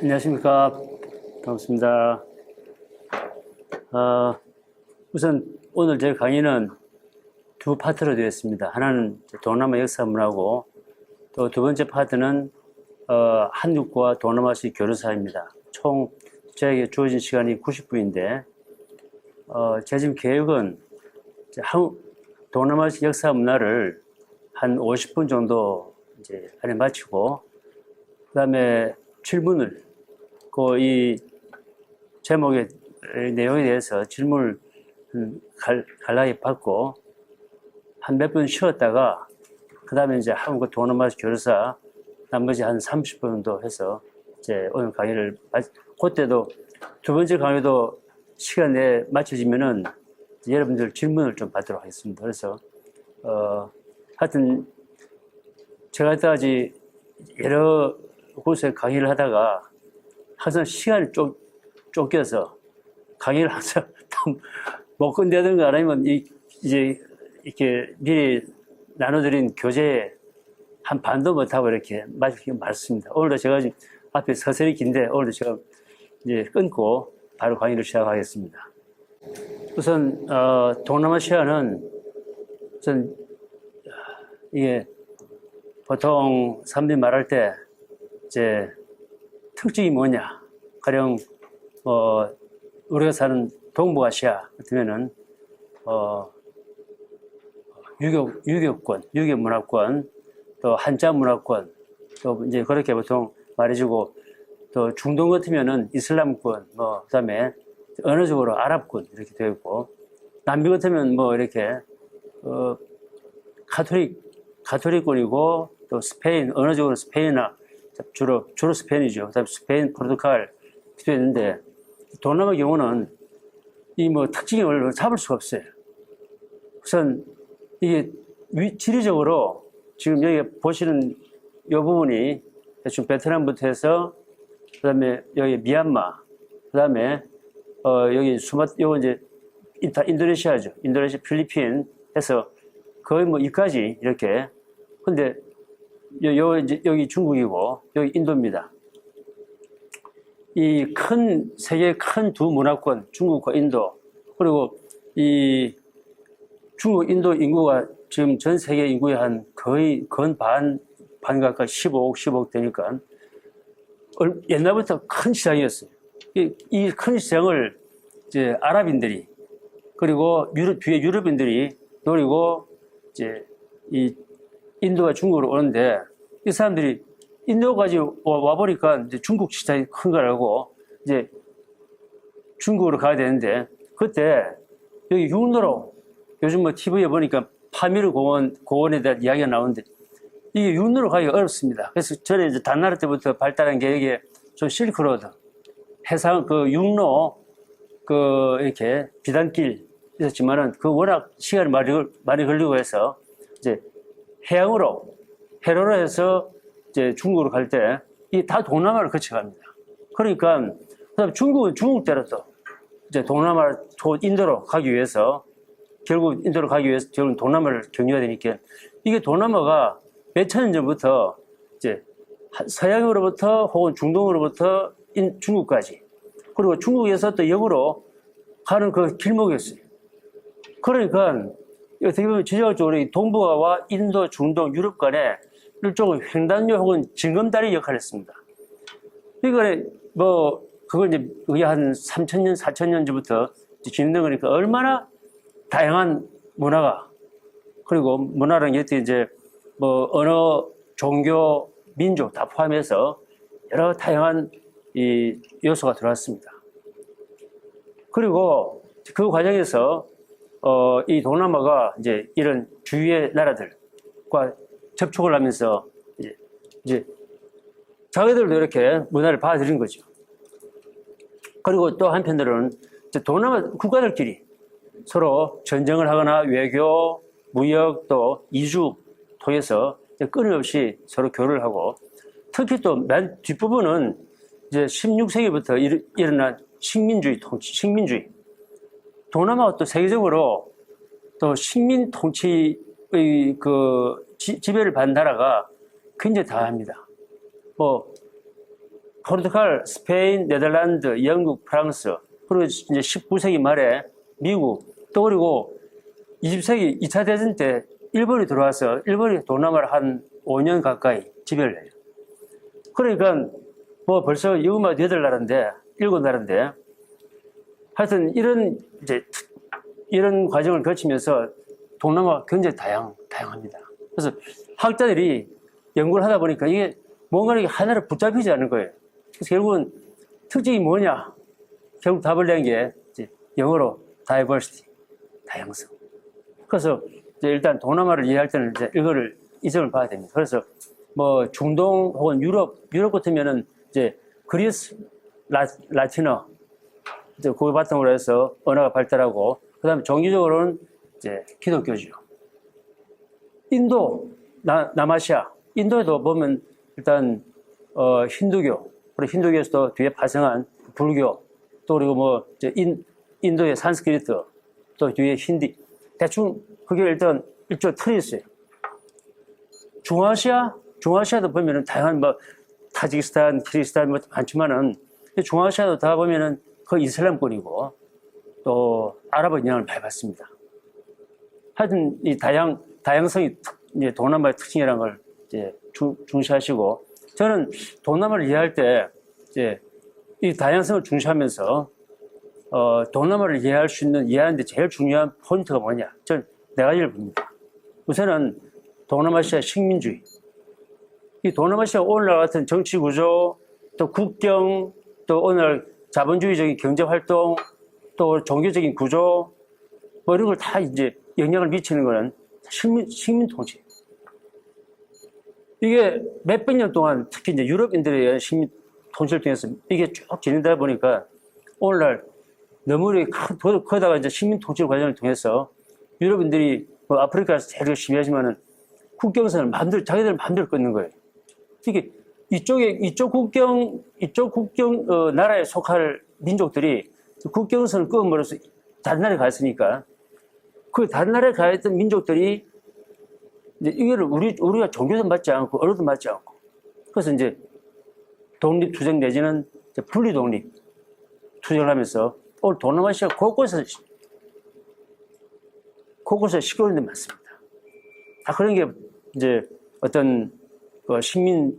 안녕하십니까. 반갑습니다. 우선 오늘 제 강의는 두 파트로 되어 있습니다. 하나는 동남아 역사문화고 또 두 번째 파트는 한국과 동남아시아 교류사입니다. 총 저에게 주어진 시간이 90분인데 제 지금 계획은 동남아시아 역사문화를 한 50분 정도 이제 안에 마치고 그 다음에 7분을 이 제목의 내용에 대해서 질문을 간략히 받고 한 몇 분 쉬었다가 그 다음에 이제 한국 동남아시아 교류사 나머지 한 30분 정도 해서 이제 오늘 강의를 그때도 두 번째 강의도 시간 내에 맞춰지면은 여러분들 질문을 좀 받도록 하겠습니다. 그래서 하여튼 제가 이때까지 여러 곳에 강의를 하다가 항상 시간이 쫓겨서 강의를 항상 못 끝내든가 아니면 이제 이렇게 미리 나눠드린 교재에 한 반도 못하고 이렇게 맞습니다. 오늘도 제가 지금 앞에 서설이 긴데 오늘도 제가 이제 끊고 바로 강의를 시작하겠습니다. 우선 동남아시아는 우선 이게 보통 사람들이 말할 때 이제 특징이 뭐냐? 가령 우리가 사는 동북아시아 같으면은 유교권, 유교 문화권, 또 한자 문화권, 또 이제 그렇게 보통 말해주고, 또 중동 같으면은 이슬람권, 그다음에 언어적으로 아랍권 이렇게 되어 있고, 남미 같으면 이렇게 가톨릭권이고, 또 스페인, 언어적으로 스페인이나 주로 스페인이죠. 그다음에 스페인, 포르투갈 되어 있는데, 동남아 경우는 이 특징을 잡을 수가 없어요. 우선 이게 지리적으로 지금 여기 보시는 이 부분이 대충 베트남부터 해서 그다음에 여기 미얀마, 그다음에 여기 요거 이제 인도네시아죠. 인도네시아, 필리핀 해서 거의 이까지 이렇게. 근데 이제 여기 중국이고 여기 인도입니다. 이 세계의 큰 두 문화권, 중국과 인도, 그리고 이 중국, 인도 인구가 지금 전 세계 인구의 거의 반 가까이 15억 되니까 옛날부터 큰 시장이었어요. 이 큰 시장을 이제 아랍인들이 그리고 뒤에 유럽인들이 노리고 이제 이 인도와 중국으로 오는데 이 사람들이 인도까지 와보니까 이제 중국 시장이 큰 걸 알고 이제 중국으로 가야 되는데 그때 여기 육로로 요즘 TV에 보니까 파미르 공원에 대한 이야기가 나오는데 이게 육로로 가기가 어렵습니다. 그래서 전에 이제 단나라 때부터 발달한 게 이게 좀 실크로드 해상 육로 이렇게 비단길 있었지만은 워낙 시간이 많이 걸리고 해서 이제 해로로 해서 이제 중국으로 갈 때 이게 다 동남아를 거쳐갑니다. 그러니까 그다음 중국은 중국대로 또 이제 인도로 가기 위해서 결국 동남아를 경유해야 되니까 이게 동남아가 몇 천 년 전부터 이제 서양으로부터 혹은 중동으로부터 중국까지 그리고 중국에서 또 역으로 가는 그 길목이었어요. 그러니까 어떻게 보면 지정학적으로 동북아와 인도, 중동, 유럽 간에 일종의 횡단요 혹은 징검다리 역할을 했습니다. 그러니까 그걸 이제 거의 한 3,000년, 4,000년 전부터 진행된 거니까 얼마나 다양한 문화가 그리고 문화라는 게 이제 언어, 종교, 민족 다 포함해서 여러 다양한 이 요소가 들어왔습니다. 그리고 그 과정에서 이 동남아가 이제 이런 주위의 나라들과 접촉을 하면서 이제 자기들도 이렇게 문화를 받아들인 거죠. 그리고 또 한편으로는 동남아 국가들끼리 서로 전쟁을 하거나 외교, 무역 또 이주 통해서 끊임없이 서로 교류를 하고 특히 또 맨 뒷부분은 이제 16세기부터 일어난 식민주의. 동남아가 또 세계적으로 또 식민 통치의 지배를 받는 나라가 굉장히 다양합니다. 포르투갈, 스페인, 네덜란드, 영국, 프랑스, 그리고 이제 19세기 말에 미국, 또 그리고 20세기 2차 대전 때 일본이 들어와서 일본이 동남아를 한 5년 가까이 지배를 해요. 그러니까 뭐 벌써 이것만 8나라인데, 7나라인데, 하여튼 이런 과정을 거치면서 동남아가 굉장히 다양합니다. 그래서 학자들이 연구를 하다 보니까 이게 뭔가 이게 하나를 붙잡히지 않는 거예요. 그래서 결국은 특징이 뭐냐? 결국 답을 낸 게 영어로 diversity, 다양성. 그래서 이제 일단 동남아를 이해할 때는 이제 이거를 이 점을 봐야 됩니다. 그래서 뭐 중동 혹은 유럽 같으면은 이제 그리스, 라틴어, 이제 그걸 바탕으로 해서 언어가 발달하고, 그 다음에 종교적으로는 이제 기독교죠. 인도, 남아시아, 인도에도 보면 일단 힌두교, 그리고 힌두교에서도 뒤에 파생한 불교, 또 그리고 뭐 이제 인도의 산스크리트, 또 뒤에 힌디, 대충 그게 일단 일종 틀이 있어요. 중아시아도 보면은 다양한 뭐 타지키스탄, 키르기스탄 뭐 많지만은 중아시아도 다 보면은 거의 이슬람권이고 또 아랍 영향을 많이 받습니다. 하여튼 이 다양성이 이제 동남아의 특징이라는 걸 이제 중시하시고, 저는 동남아를 이해할 때 이제 이 다양성을 중시하면서 동남아를 이해하는데 제일 중요한 포인트가 뭐냐? 저는 4가지를 봅니다. 우선은 동남아시아 식민주의. 이 동남아시아 오늘날 같은 정치 구조, 또 국경, 또 오늘 자본주의적인 경제 활동, 또 종교적인 구조, 뭐 이런 걸 다 이제 영향을 미치는 거는 식민 통치. 이게 몇백 년 동안 특히 이제 유럽인들의 식민 통치를 통해서 이게 쭉 진행되다 보니까 오늘날 너무 거다가 이제 식민 통치 과정을 통해서 유럽인들이 뭐 아프리카에서 제일 열심히 하지만은 국경선을 자기들 마음대로 끊는 거예요. 이게 이쪽 국경 나라에 속할 민족들이 국경선을 끊음으로써 다른 나라에 가 있으니까 그 다른 나라에 가 있던 민족들이 이제 이거를 우리가 종교도 맞지 않고 언어도 맞지 않고, 그래서 이제 독립 투쟁 내지는 분리 독립 투쟁을 하면서 오늘 동남아시아 곳곳에 시끄러운 데 많습니다. 다 그런 게 이제 어떤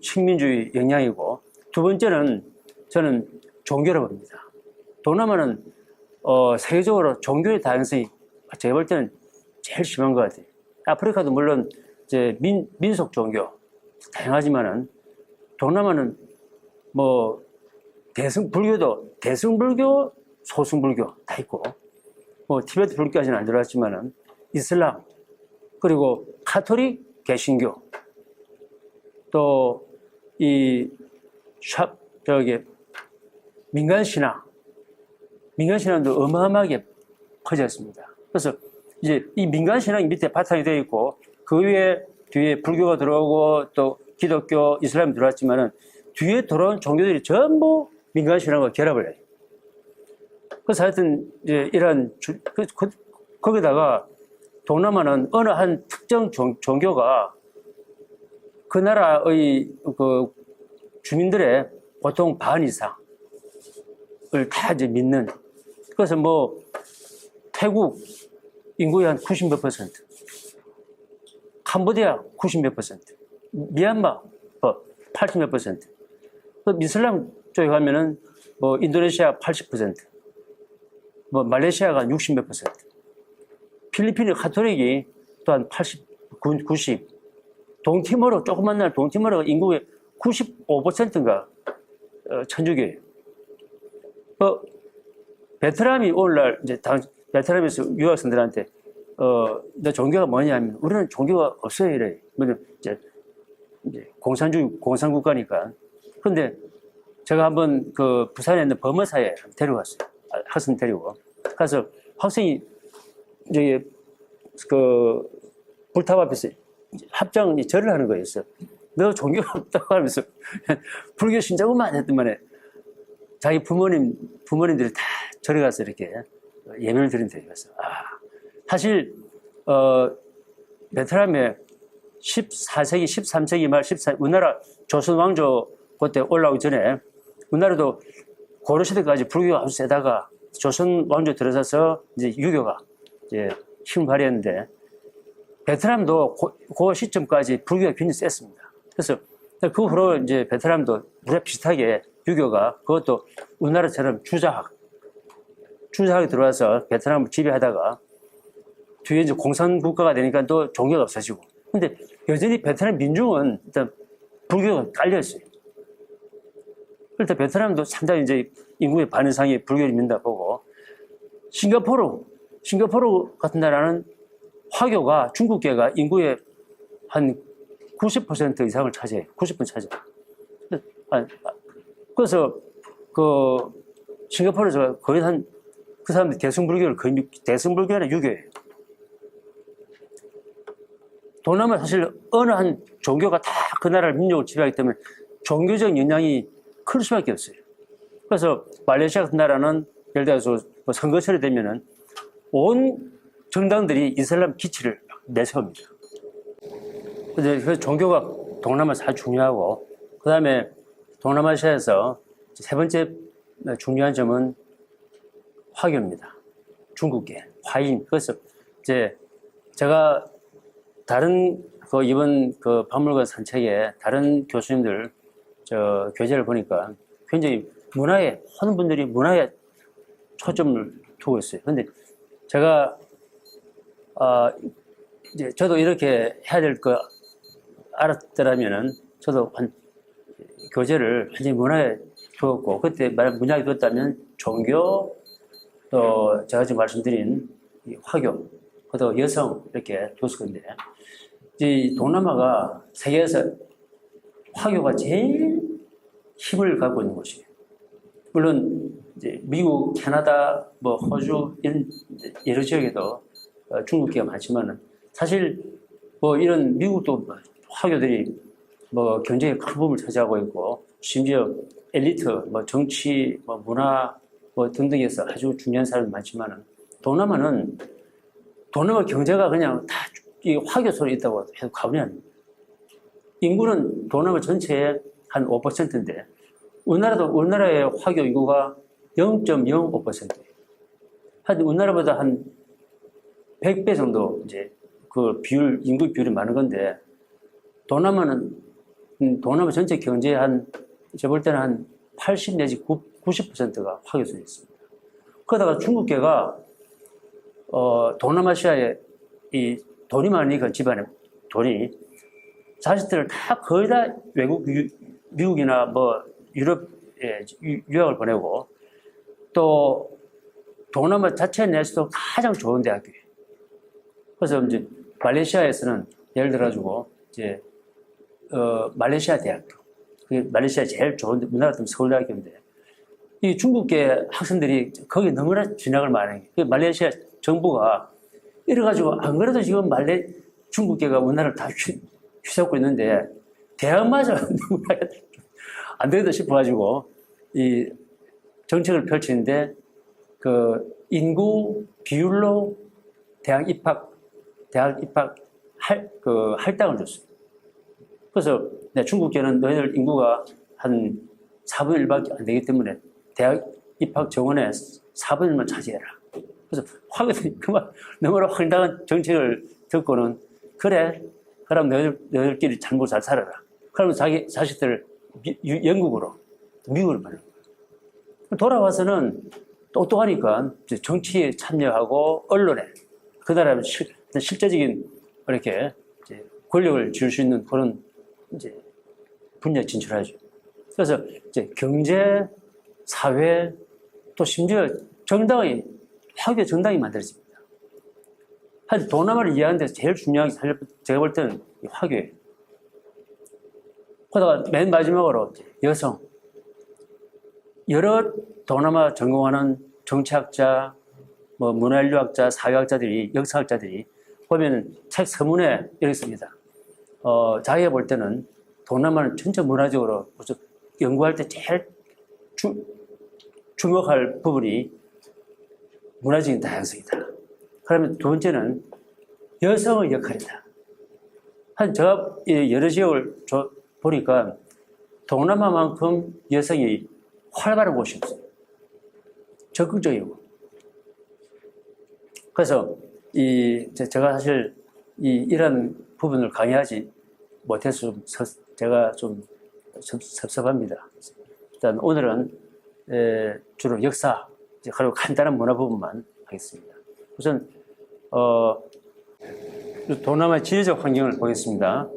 식민주의 영향이고, 두 번째는 저는 종교라고 봅니다. 동남아는 세계적으로 종교의 다양성이 제가 볼 때는 제일 심한 것 같아요. 아프리카도 물론 이제 민속 종교 다양하지만은 동남아는 뭐 불교도 대승불교, 소승불교 다 있고, 뭐 티베트 불교까지는 안 들어왔지만은 이슬람, 그리고 카톨릭, 개신교, 또 이 민간신앙도 어마어마하게 퍼져 있습니다. 그래서 이제 이 민간신앙이 밑에 바탕이 되어 있고, 그 위에 뒤에 불교가 들어오고 또 기독교, 이슬람이 들어왔지만은 뒤에 들어온 종교들이 전부 민간신앙과 결합을 해요. 그래서 하여튼 이제 거기다가 동남아는 어느 한 특정 종교가 그 나라의 그 주민들의 보통 반 이상을 다 이제 믿는. 그래서 뭐 태국 인구의 한 90몇 %, 캄보디아 90몇 %, 미얀마 80몇 %, 이슬람 쪽에 가면은 뭐 인도네시아 80%, 뭐 말레이시아가 60몇 %, 필리핀의 카톨릭이 또한 80, 90, 동티모르, 조그만 나라 동티모르가 인구의 95%인가 천주교예요. 베트남이 오늘날 이제 베트남에서 유학생들한테 너 종교가 뭐냐 하면 우리는 종교가 없어요 이래. 이제 공산국가니까. 근데 제가 한번 그 부산에 있는 범어사에 데려갔어요. 학생 데리고 가서 학생이 이제 그 불탑 앞에서 합장 절을 하는 거였어요. 너 종교가 없다고 하면서 불교 신자구만 했더만에 자기 부모님들이 다 절에 가서 이렇게 예명을 드린대요. 그래서 사실 베트남에 14세기, 13세기 말 우리나라 조선 왕조 그때 올라오기 전에 우리나라도 고려시대까지 불교가 아주 세다가 조선 왕조 들어서서 이제 유교가 이제 힘을 발휘했는데 베트남도 그 시점까지 불교가 굉장히 셌습니다. 그래서 그 후로 이제 베트남도 우리가 비슷하게 유교가 그것도 우리나라처럼 주자학이 들어와서 베트남을 지배하다가 뒤에 이제 공산국가가 되니까 또 종교가 없어지고. 근데 여전히 베트남 민중은 일단 불교가 깔려있어요. 그럴 때 베트남도 상당히 이제 인구의 반 이상이 불교를 믿는다 보고, 싱가포르 같은 나라는 화교가 중국계가 인구의 한 90% 이상을 차지해요. 90% 차지해요. 그래서 싱가포르에서 거의 그 사람들이 대승불교를 거의 대승불교는 유교예요. 동남아 사실 어느 한 종교가 다 그 나라를 민족을 지배하기 때문에 종교적 영향이 클 수밖에 없어요. 그래서 말레이시아 같은 나라는 예를 들어서 뭐 선거철이 되면은 온 정당들이 이슬람 기치를 내세웁니다. 그래서 종교가 동남아에서 아주 중요하고, 그 다음에 동남아시아에서 세 번째 중요한 점은 화교입니다. 중국계, 화인. 그래서 이제 제가 다른 이번 박물관 산책에 다른 교수님들 교재를 보니까 굉장히 하는 분들이 문화에 초점을 두고 있어요. 근데 제가 이제 저도 이렇게 해야 될 거 알았더라면은 저도 교재를 완전히 문화에 두었고, 그때 만약 문화에 두었다면 종교, 또 제가 지금 말씀드린 이 화교, 또 여성 이렇게 두었을 건데, 이 동남아가 세계에서 화교가 제일 힘을 갖고 있는 곳이에요. 물론 이제 미국, 캐나다, 뭐 호주 이런 여러 지역에도 중국계가 많지만은 사실 뭐 이런 미국도 화교들이 뭐 경제의 큰 부분을 차지하고 있고, 심지어 엘리트, 뭐 정치, 뭐 문화 뭐 등등에서 아주 중요한 사람이 많지만은 동남아 경제가 그냥 다 이 화교 손에 있다고 해도 과언이 아닙니다. 인구는 동남아 전체의 한 5%인데 우리나라의 화교 인구가 0.05%예요. 하여튼 우리나라보다 한 100배 정도 이제 인구 비율이 많은 건데, 동남아 전체 경제의 제가 볼 때는 한 80 내지 90%가 화교 손에 있습니다. 그러다가 중국계가 동남아시아에 이 돈이 많으니까 집안에 돈이 자식들을 거의 다 미국이나 뭐 유럽에 유학을 보내고, 또 동남아 자체 내에서도 가장 좋은 대학교예요. 그래서 이제 말레이시아에서는 예를 들어가지고 이제 말레이시아 대학교, 말레이시아 제일 좋은 우리나라 같으면 서울대학교인데, 이 중국계 학생들이 거기 너무나 진학을 많이 해요. 말레이시아 정부가 이래가지고 안 그래도 지금 중국계가 우리나라를 다 휘잡고 있는데 대학마저 안 되겠다 싶어가지고 이 정책을 펼치는데, 인구 비율로 대학 입학 할당을 줬어요. 그래서 중국계는 너희들 인구가 한 4분의 1밖에 안 되기 때문에 대학 입학 정원에 4분의 1만 차지해라. 그래서 화교들이 그만 너무나 황당한 정책을 듣고는, 그럼 너희들끼리 참고 잘 살아라. 그러면 자기 자식들을 미국으로 보내는 거예요. 돌아와서는 똑똑하니까 정치에 참여하고 언론에 그 나라의 실제적인 이렇게 권력을 쥐을 수 있는 그런 분야에 진출하죠. 그래서 경제, 사회, 또 심지어 화교 정당이 만들어집니다. 하여튼 동남아를 이해하는 데서 제일 중요한 게 제가 볼 때는 화교예요. 그러다가 맨 마지막으로 여성. 여러 동남아 전공하는 정치학자, 뭐 문화인류학자, 사회학자들이, 역사학자들이 보면 책 서문에 이렇게 씁니다. 자기가 볼 때는 동남아는 전체 문화적으로 연구할 때 제일 주목할 부분이 문화적인 다양성이다. 그러면 두 번째는 여성의 역할이다. 제가 여러 지역을 보니까 동남아만큼 여성이 활발한 곳이 없어요. 적극적이고. 그래서 제가 사실 이런 부분을 강의하지 못해서 제가 좀 섭섭합니다. 일단 오늘은 주로 역사 그리고 간단한 문화 부분만 하겠습니다. 우선 동남아 지리적 환경을 보겠습니다.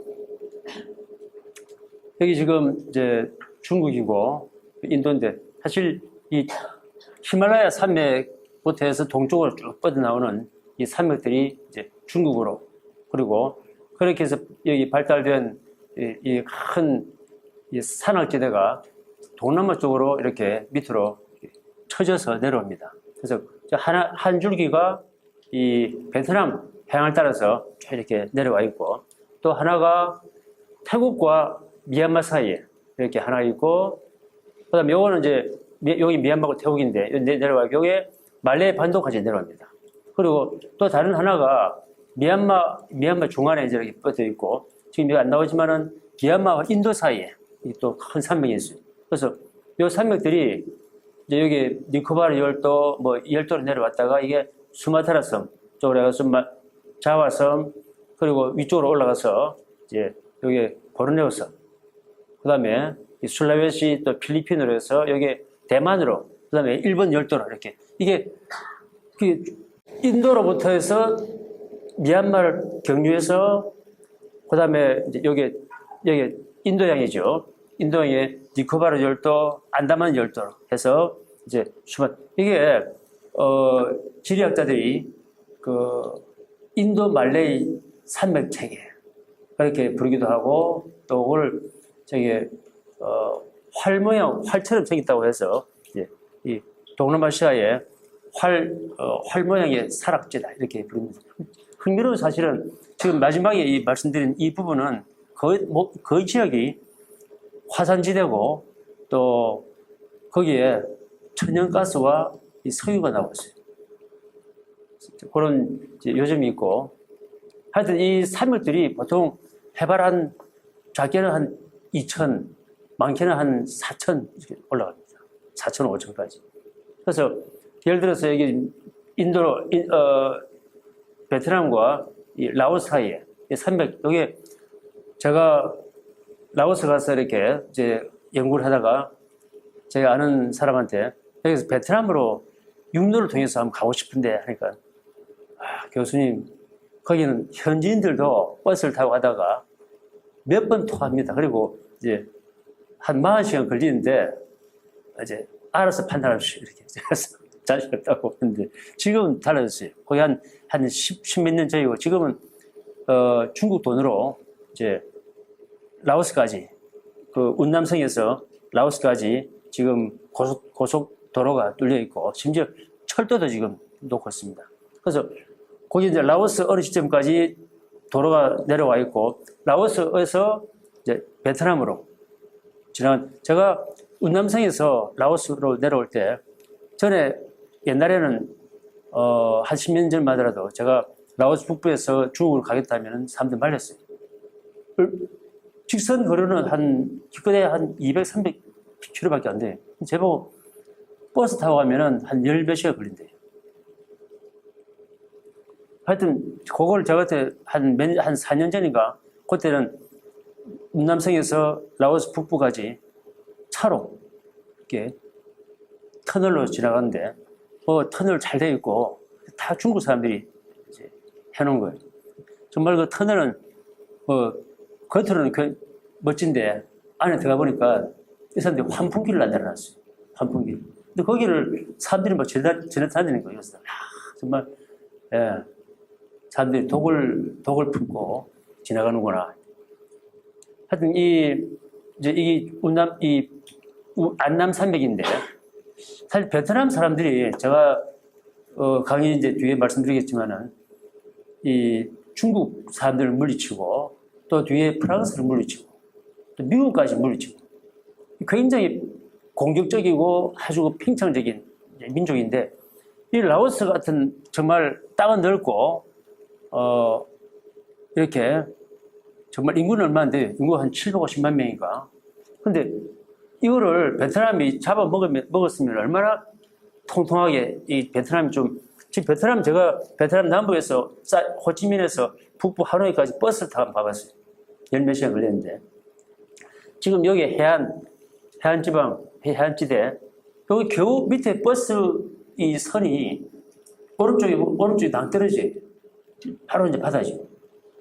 여기 지금 이제 중국이고 인도인데 사실 이 히말라야 산맥부터 해서 동쪽으로 쭉 뻗어나오는 이 산맥들이 이제 중국으로 그리고 그렇게 해서 여기 발달된 이 큰 산악지대가 동남아 쪽으로 이렇게 밑으로 쳐져서 내려옵니다. 그래서 한 줄기가 이 베트남 해안을 따라서 이렇게 내려와 있고 또 하나가 태국과 미얀마 사이에 이렇게 하나 있고 그다음에 요거는 이제 여기 미얀마고 태국인데 내려와 있고 요게 말레이 반도까지 내려옵니다. 그리고 또 다른 하나가 미얀마 중간에 이제 이렇게 뻗어 있고 지금 여기 안 나오지만은 미얀마와 인도 사이에 또 큰 산맥이 있어요. 그래서 요 산맥들이 이제 여기 니코바르 열도 뭐 열도로 내려왔다가 이게 수마트라 섬 쪽으로 해서 자와섬 그리고 위쪽으로 올라가서 이제 여기 보르네오 섬 그다음에 술라웨시 또 필리핀으로 해서 여기 대만으로 그다음에 일본 열도로 이렇게 이게 인도로부터 해서 미얀마를 경유해서 그다음에 이제 여기 인도양이죠. 인도양의 니코바르 열도, 안다만 열도로 해서 이제 이게 지리학자들이 그 인도 말레이 산맥 체계 그렇게 부르기도 하고 또 그걸 활 모양 활처럼 생겼다고 해서 이제 이 동남아시아의 활 모양의 산악지다 이렇게 부릅니다. 흥미로운 사실은 지금 마지막에 말씀드린 이 부분은 거의 지역이 화산지대고 또 거기에 천연가스와 이 석유가 나오고 있어요. 그런 요즘이 있고 하여튼 이 산맥들이 보통 해발 작게는 한 2,000, 많게는 한 4,000 이렇게 올라갑니다. 4,000, 5,000까지. 그래서 예를 들어서 여기 베트남과 이 라오스 사이에 이 산맥 여기 제가 라오스 가서 이렇게 이제 연구를 하다가 제가 아는 사람한테 여기서 베트남으로 육로를 통해서 한번 가고 싶은데 하니까 교수님 거기는 현지인들도 버스를 타고 가다가 몇 번 토합니다. 그리고 이제 한 40시간 걸리는데 이제 알아서 판단하십시오 이렇게 해서 자신 없다고 했는데 지금은 달라졌어요. 거기 한 10몇 년 전이고 지금은 중국 돈으로 이제 라오스까지 그 운남성에서 라오스까지 지금 고속도로가 뚫려 있고 심지어 철도도 지금 놓고 있습니다. 그래서 거기 이제 라오스 어느 시점까지 도로가 내려와 있고 라오스에서 이제 베트남으로 제가 운남성에서 라오스로 내려올 때 전에 옛날에는 한 10년 전마더라도 제가 라오스 북부에서 중국을 가겠다면 사람들 말렸어요. 직선 거리는 기껏해 한 200, 300km밖에 안 돼요. 제법 버스 타고 가면은 한 10몇 시간 걸린대요. 하여튼, 그걸 제가 그때 한 4년 전인가, 그때는 운남성에서 라오스 북부까지 차로 이렇게 터널로 지나가는데, 터널 잘 되어 있고, 다 중국 사람들이 이제 해놓은 거예요. 정말 그 터널은, 겉으로는 멋진데, 안에 들어가 보니까 이 사람들이 환풍기를 만들어놨어요. 환풍기. 근데 거기를 사람들이 막 지나다니는 거예요. 그래서, 정말, 예. 사람들이 독을 품고 지나가는구나. 하여튼, 안남 산맥인데, 사실 베트남 사람들이 제가, 강의 이제 뒤에 말씀드리겠지만은, 이 중국 사람들을 물리치고, 또 뒤에 프랑스를 물리치고, 또 미국까지 물리치고, 굉장히 공격적이고 아주 팽창적인 민족인데, 이 라오스 같은 정말 땅은 넓고, 이렇게 정말 인구는 얼마 안 돼요. 인구 한 750만 명인가. 근데 이거를 베트남이 먹었으면 얼마나 통통하게 이 베트남이 좀 지금 베트남 제가 베트남 남부에서 호치민에서 북부 하노이까지 버스를 타고 가봤어요. 열 몇 시간 걸렸는데 지금 여기 해안지방 해안지대 여기 겨우 밑에 버스 이 선이 오른쪽이 낭떠러지 바로 이제 바다죠.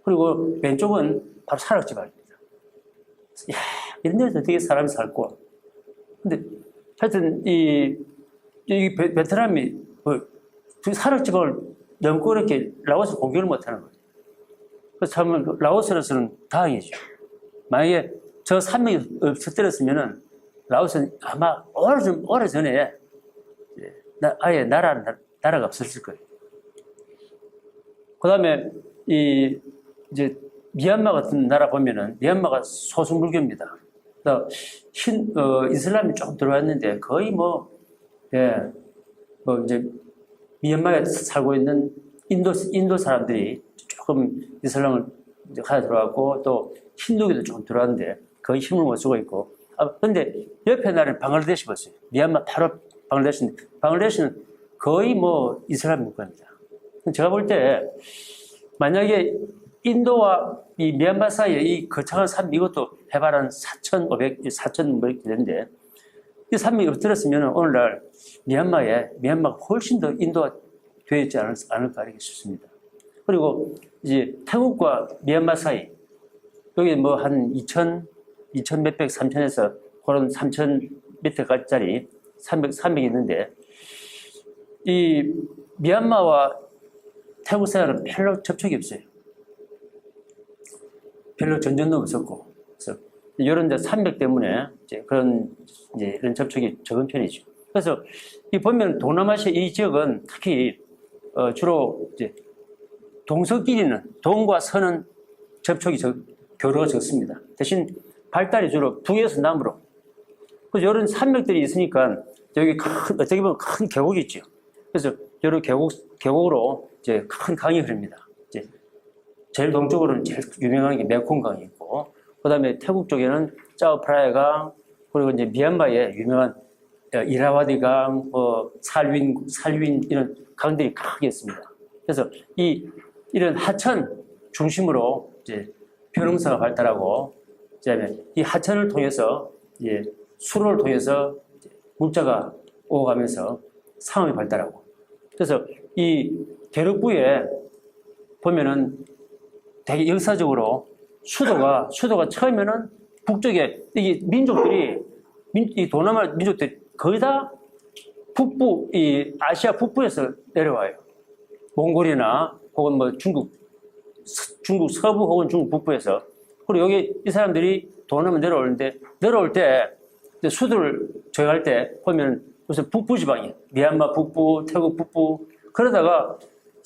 그리고 왼쪽은 바로 산악지방입니다. 야, 이런 데서 어떻게 사람이 살고. 근데 하여튼 이 베트남이 산악지방을 넘고 이렇게 라오스 공격을 못하는 거예요. 그래서 참 라오스로서는 다행이죠. 만약에 저 산맥이 없어뜨렸으면은 라오스는 아마 오래전에 아예 나라가 없었을 거예요. 그 다음에 이제 미얀마 같은 나라 보면은 미얀마가 소수 물교입니다. 이슬람이 조금 들어왔는데 거의 이제 미얀마에 살고 있는 인도 사람들이 조금 이슬람을 가져 들어왔고 또 힌두교도 조금 들어왔는데 거의 힘을 못 쓰고 있고. 근데 옆에 나라는 방글라데시 봤어요. 미얀마 바로 방글라데시는 거의 이슬람 국가입니다. 제가 볼 때 만약에 인도와 이 미얀마 사이에 이 거창한 산맥 이것도 해발 한 4,500 되는데 이 산맥이 엎드렸으면 오늘날 미얀마가 훨씬 더 인도가 되어 있지 않을까 이렇게 싶습니다. 그리고 이제 태국과 미얀마 사이 여기 한 2,000 몇백 3,000에서 그런 3,000 미터까지짜리 산맥이 있는데 이 미얀마와 태국 사이는 별로 접촉이 없어요. 별로 전전도 없었고, 그래서 이런 데 산맥 때문에 이런 접촉이 적은 편이죠. 그래서 이 보면 동남아시아 이 지역은 특히 주로 이제 동과 서는 접촉이 교류가 적습니다. 대신 발달이 주로 북에서 남으로. 그래서 이런 산맥들이 있으니까 여기 어떻게 보면 큰 계곡이 있죠. 그래서 여러 계곡으로 이제 큰 강이 흐릅니다. 이제 제일 동쪽으로는 제일 유명한 게 메콩강이 있고, 그 다음에 태국 쪽에는 짜오프라야강, 그리고 이제 미얀마에 유명한 이라와디강, 살윈 이런 강들이 크게 있습니다. 그래서 이런 하천 중심으로 이제 벼농사가 발달하고, 그다음에 이 하천을 통해서 이제 수로를 통해서 물자가 오가면서 상업이 발달하고. 그래서 이 대륙부에 보면은 되게 역사적으로 수도가 처음에는 북쪽에 이게 이 동남아 민족들이 거의 다 아시아 북부에서 내려와요. 몽골이나 혹은 중국 서부 혹은 중국 북부에서. 그리고 여기 이 사람들이 동남아 내려올 때 수도를 저용할 때 보면 무슨 북부 지방이에요. 미얀마 북부, 태국 북부. 그러다가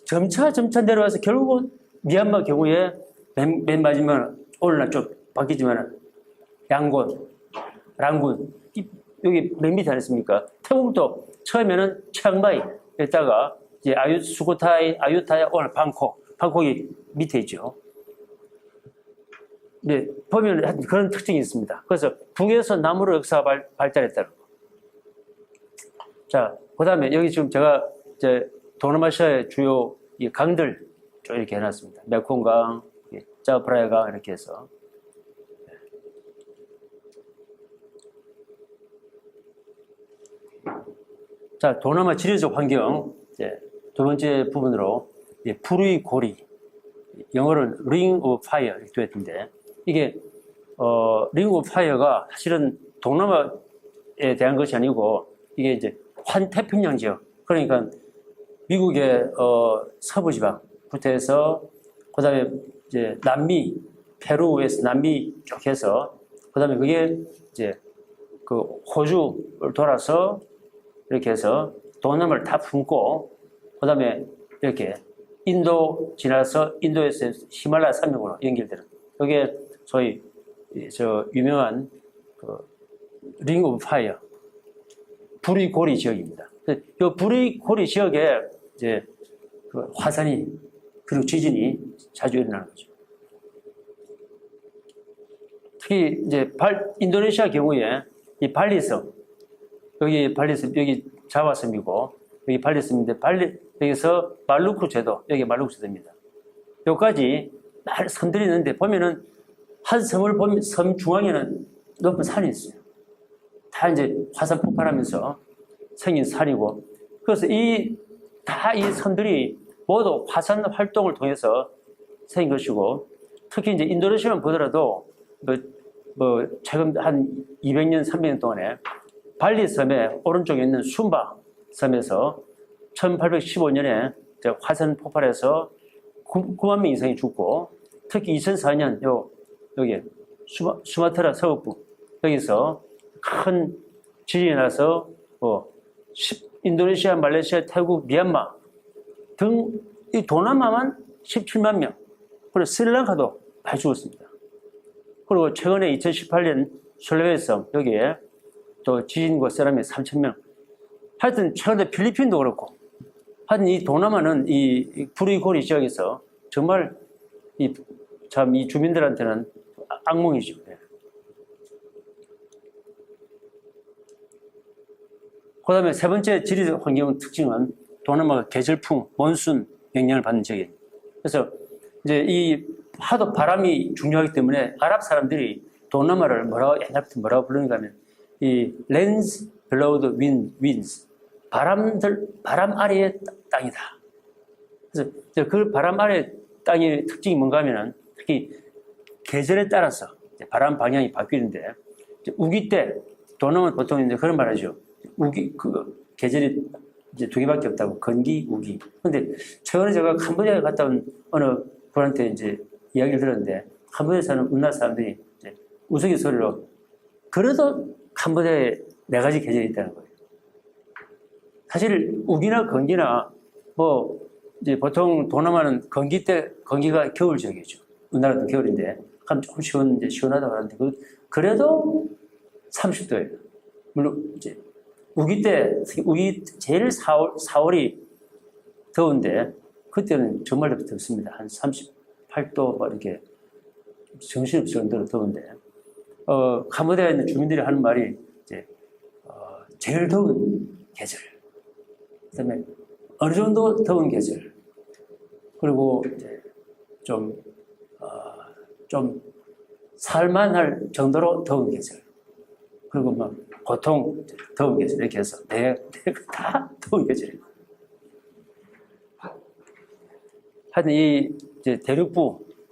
점차 내려와서 결국은 미얀마 경우에 맨 마지막 오늘날 좀 바뀌지만 랑군 여기 맨 밑에 아니었습니까? 태국도 처음에는 치앙마이에다가 이제 아유타야 오늘 방콕이 밑에 있죠. 네, 보면 그런 특징이 있습니다. 그래서 북에서 남으로 역사가 발달했다는 거. 자, 그 다음에 여기 지금 제가 이제 동남아시아의 주요 이 강들 쭉 이렇게 해놨습니다. 메콩강, 짜오프라야강 이렇게 해서. 자, 동남아 지리적 환경 이제 두 번째 부분으로 불의 고리, 영어로는 ring of fire 이렇게 되어 있는데 이게 ring of fire가 사실은 동남아에 대한 것이 아니고 이게 이제 환태평양 지역, 그러니까 미국의 서부 지방부터 해서 그다음에 이제 남미, 페루에서 남미 쪽 해서 그다음에 그게 이제 그 호주를 돌아서 이렇게 해서 동남아를 다 품고 그다음에 이렇게 인도 지나서 인도에서 히말라야 산맥으로 연결되는 이게 소위 저 유명한 링 오브 파이어 불의 고리 지역입니다. 이 불의 고리 지역에 이제 그 화산이 그리고 지진이 자주 일어나는 거죠. 특히 이제 인도네시아 경우에 이 발리섬, 여기 발리섬, 여기 자와섬이고, 여기 발리섬인데, 여기서 말루크 제도, 여기 말루크 제도입니다. 여기까지 섬들이 있는데, 보면은, 한 섬을 보면, 섬 중앙에는 높은 산이 있어요. 다 이제 화산 폭발하면서 생긴 산이고, 그래서 다 이 섬들이 모두 화산 활동을 통해서 생긴 것이고, 특히 이제 인도네시아만 보더라도, 최근 한 200년, 300년 동안에 발리 섬의 오른쪽에 있는 숨바 섬에서 1815년에 화산 폭발해서 9만 명 이상이 죽고, 특히 2004년 여기 수마트라 서북부 여기서 큰 지진이 나서 인도네시아, 말레이시아, 태국, 미얀마 등 이 동남아만 17만 명, 그리고 스리랑카도 많이 죽었습니다. 그리고 최근에 2018년 술레베섬 여기에 또 지진과 쓰나미 3,000명. 하여튼 최근에 필리핀도 그렇고, 하여튼 이 동남아는 이 부르이고리 지역에서 정말 이 주민들한테는 악몽이죠. 그 다음에 세 번째 지리적 환경 특징은 동남아가 계절풍, 몬순 영향을 받는 지역이에요. 그래서 이제 하도 바람이 중요하기 때문에 아랍 사람들이 동남아를 옛날부터 뭐라고 부르는가 하면 이 lands below the winds, 바람 아래의 땅이다. 그래서 그 바람 아래 땅의 특징이 뭔가 하면은 특히 계절에 따라서 바람 방향이 바뀌는데, 우기 때 동남아는 보통 이제 그런 말 하죠. 계절이 이제 두 개밖에 없다고, 건기, 우기. 근데 최근에 제가 캄보디아에 갔다 온 어느 분한테 이제 이야기를 들었는데, 캄보디아에 사는 우리나라 사람들이 이제 우스갯소리로, 그래도 캄보디아에 4가지 계절이 있다는 거예요. 사실 우기나 건기나 이제 보통 동남아는 건기 때, 건기가 겨울 지역이죠. 우리나라도 겨울인데 조금 시원하다고 하는데, 그래도 30도예요. 물론 이제 우기 제일 4월이 더운데, 그때는 정말 덥습니다. 한 38도 이렇게 정신없을 정도로 더운데, 캄보디아에 있는 주민들이 하는 말이 이제 제일 더운 계절, 그다음에 어느 정도 더운 계절, 그리고 이제 좀 살만할 정도로 더운 계절, 그리고 보통 더운 계절, 이렇게 해서 다 더운 계절이에요. 하여튼 이제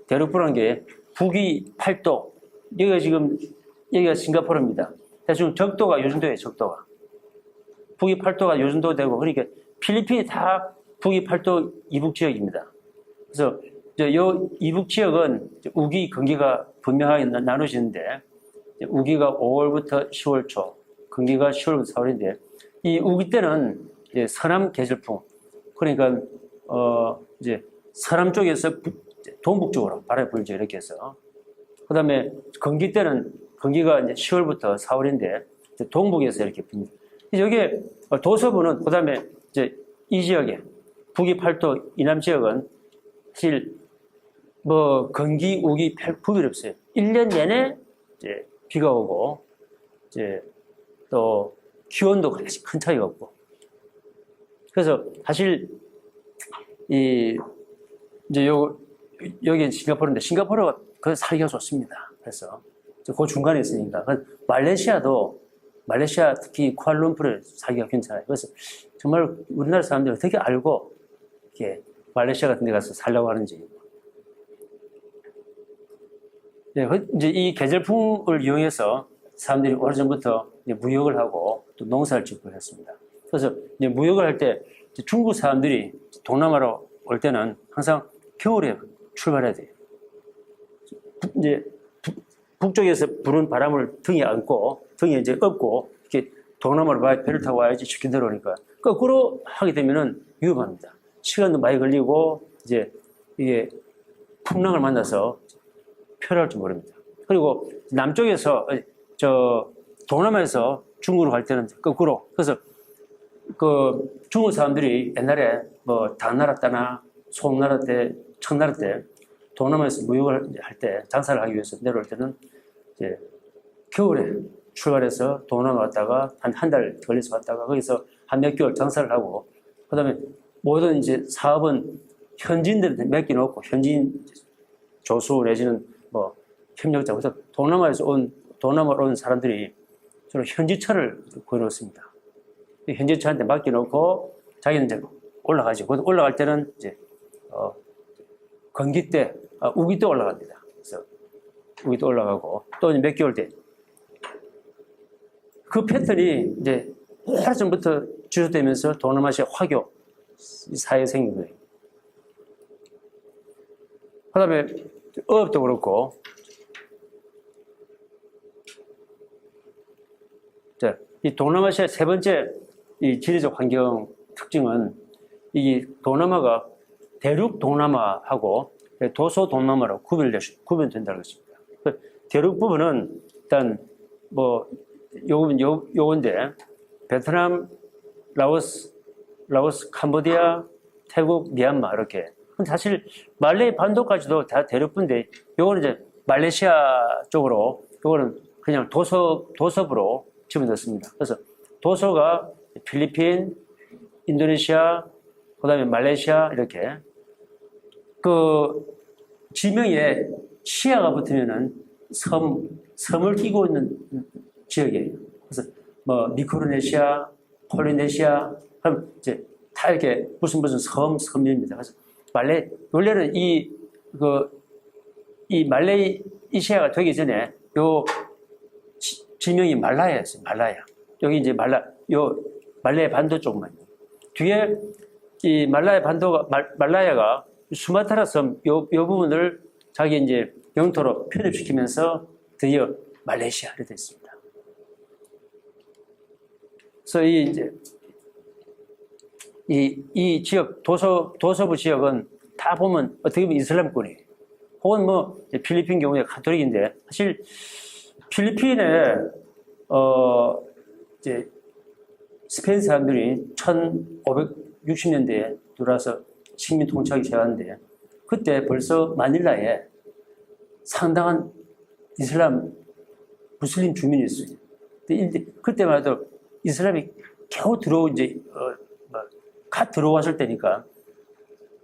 대륙부라는 게 북위 8도, 여기가 싱가포르입니다. 대충 적도가 요 정도예요, 적도가. 북위 8도가 요 정도 되고, 그러니까 필리핀이 다 북위 8도 이북 지역입니다. 그래서 요 이북 지역은 우기, 건기가 분명하게 나누시는데, 우기가 5월부터 10월 초, 건기가 10월부터 4월인데, 이 우기 때는 이제 서남 계절풍, 그러니까 이제 서남 쪽에서 동북쪽으로 바람이 불죠, 이렇게 해서. 그 다음에 건기 때는, 건기가 이제 10월부터 4월인데 동북에서 이렇게 붑니다. 여기에 도서부는, 그 다음에 이제 이 지역에 북위 8도 이남 지역은 사실 건기, 우기 구별이 없어요. 1년 내내 이제 비가 오고, 이제 또 기온도 그렇게 큰 차이가 없고. 그래서 사실 이제 여기 싱가포르인데, 싱가포르가 살기가 좋습니다. 그래서 그 중간에 있으니까. 말레이시아 특히 쿠알라룸푸르 살기가 괜찮아요. 그래서 정말 우리나라 사람들이 어떻게 알고 이렇게 말레이시아 같은 데 가서 살려고 하는지. 네, 이제 이 계절풍을 이용해서 사람들이 오래전부터 무역을 하고 또 농사를 짓고 했습니다. 그래서 이제 무역을 할 때 중국 사람들이 동남아로 올 때는 항상 겨울에 출발해야 돼요. 이제 북쪽에서 부는 바람을 등에 안고, 등에 이제 업고, 이렇게 동남아로 배를 타고 와야지 쉽게 내려오니까, 거꾸로 하게 되면은 위험합니다. 시간도 많이 걸리고, 이제 이게 풍랑을 만나서 표류할 줄 모릅니다. 그리고 남쪽에서, 동남아에서 중국으로 갈 때는 거꾸로. 그래서 중국 사람들이 옛날에 당나라 때나 송나라 때, 청나라 때 동남아에서 무역을 할 때, 장사를 하기 위해서 내려올 때는 이제 겨울에 출발해서 동남아 왔다가 한 달 걸려서 왔다가 거기서 한 몇 개월 장사를 하고 그다음에 모든 이제 사업은 현지인들한테 맡겨놓고 현지인 조수 내지는 뭐 협력자 그래서 동남아로 온 사람들이 주로 현지차를 구해놓습니다. 현지차한테 맡겨놓고 자기는 이제 올라가죠. 올라갈 때는 이제 건기 때, 우기 때 올라갑니다. 그래서 우기 때 올라가고 또 몇 개월 때 그 패턴이 이제 오래전부터 지속되면서 동남아시아 화교 사회 생긴 거예요. 그 다음에 어업도 그렇고, 자, 이 동남아시아의 세 번째 이 지리적 환경 특징은 이 동남아가 대륙 동남아하고 도서 동남아로 구분된다는 것입니다. 대륙 부분은 일단 뭐 요건데 베트남, 라오스, 캄보디아, 태국, 미얀마 이렇게. 근데 사실 말레이 반도까지도 다 대륙부인데 요거는 이제 말레이시아 쪽으로 요거는 그냥 도섭으로 집어넣습니다. 그래서 도서가 필리핀, 인도네시아, 그다음에 말레이시아 이렇게 그 지명에 시아가 붙으면은 섬을 끼고 있는 지역이에요. 그래서 뭐 미크로네시아, 폴리네시아, 그럼 이제 다 이렇게 무슨 섬입니다. 그래서 원래는 이 말레이시아가 되기 전에 요 지명이 말라야였어요. 말라야. 여기 이제 말레이 반도 쪽만. 뒤에 이 말라야가 수마트라 섬 요 부분을 자기 이제 영토로 편입시키면서 드디어 말레이시아 이렇게 됐습니다. 그래서 이 지역 도서부 지역은 다 보면 어떻게 보면 이슬람권이에요. 혹은 뭐 필리핀 경우에 가톨릭인데 사실 필리핀에 이제 스페인 사람들이 1560년대에 들어와서 식민 통치하기 시작하는데 그때 벌써 마닐라에 상당한 무슬림 주민이 있어요. 그때만 해도 이슬람이 겨우 갓 들어왔을 때니까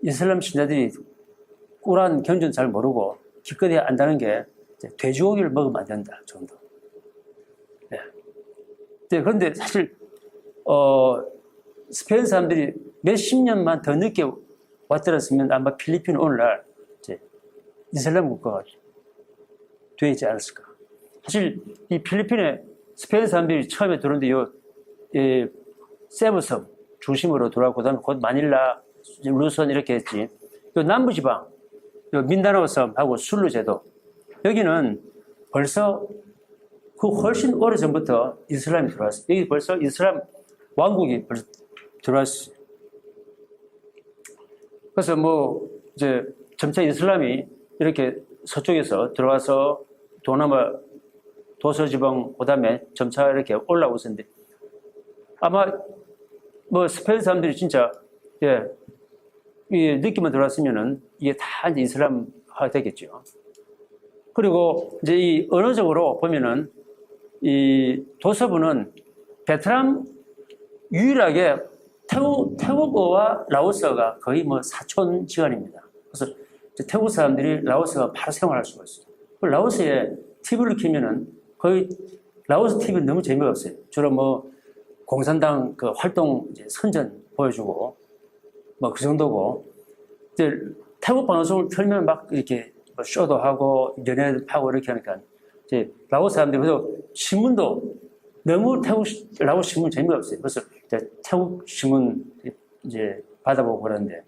이슬람 신자들이 꾸란 경전 잘 모르고 기껏해야 안다는 게 돼지고기를 먹으면 안 된다 정도. 네. 그런데 사실 스페인 사람들이 몇십 년만 더 늦게 왔더랬으면 아마 필리핀은 오늘날 이슬람 국가가 되지 않았을까. 사실 이 필리핀에 스페인 사람들이 처음에 들어오는데 세부섬 중심으로 들어왔고 그다음에 곧 마닐라, 루선 이렇게 했지. 남부지방, 민다나오 섬하고 술루 제도 여기는 벌써 그 훨씬 오래전부터 이슬람이 들어왔어요. 여기 벌써 이슬람 왕국이 벌써 들어왔어요. 그래서 뭐 이제 점차 이슬람이 이렇게 서쪽에서 들어와서 동남아 도서지방 그다음에 점차 이렇게 올라오고 있었는데 아마 뭐 스페인 사람들이 진짜 이 느낌만 들어왔으면은 이게 다 이제 이슬람화 되겠죠. 그리고 이제 이 언어적으로 보면은 이 도서부는 베트남 유일하게 태국어와 라오스어가 거의 뭐 사촌지간입니다. 그래서 태국 사람들이 라오스가 바로 생활할 수가 있어요. 라오스에 TV를 켜면은 거의 라오스 TV는 너무 재미가 없어요. 주로 뭐 공산당 그 활동 이제 선전 보여주고 뭐 그 정도고 이제 태국 방송을 틀면 막 이렇게 뭐 쇼도 하고 연예도 하고 이렇게 하니까 이제 라오스 사람들이 그래도 신문도 너무 라오스 신문 재미가 없어요. 그래서 이제 태국 신문 이제 받아보고 그러는데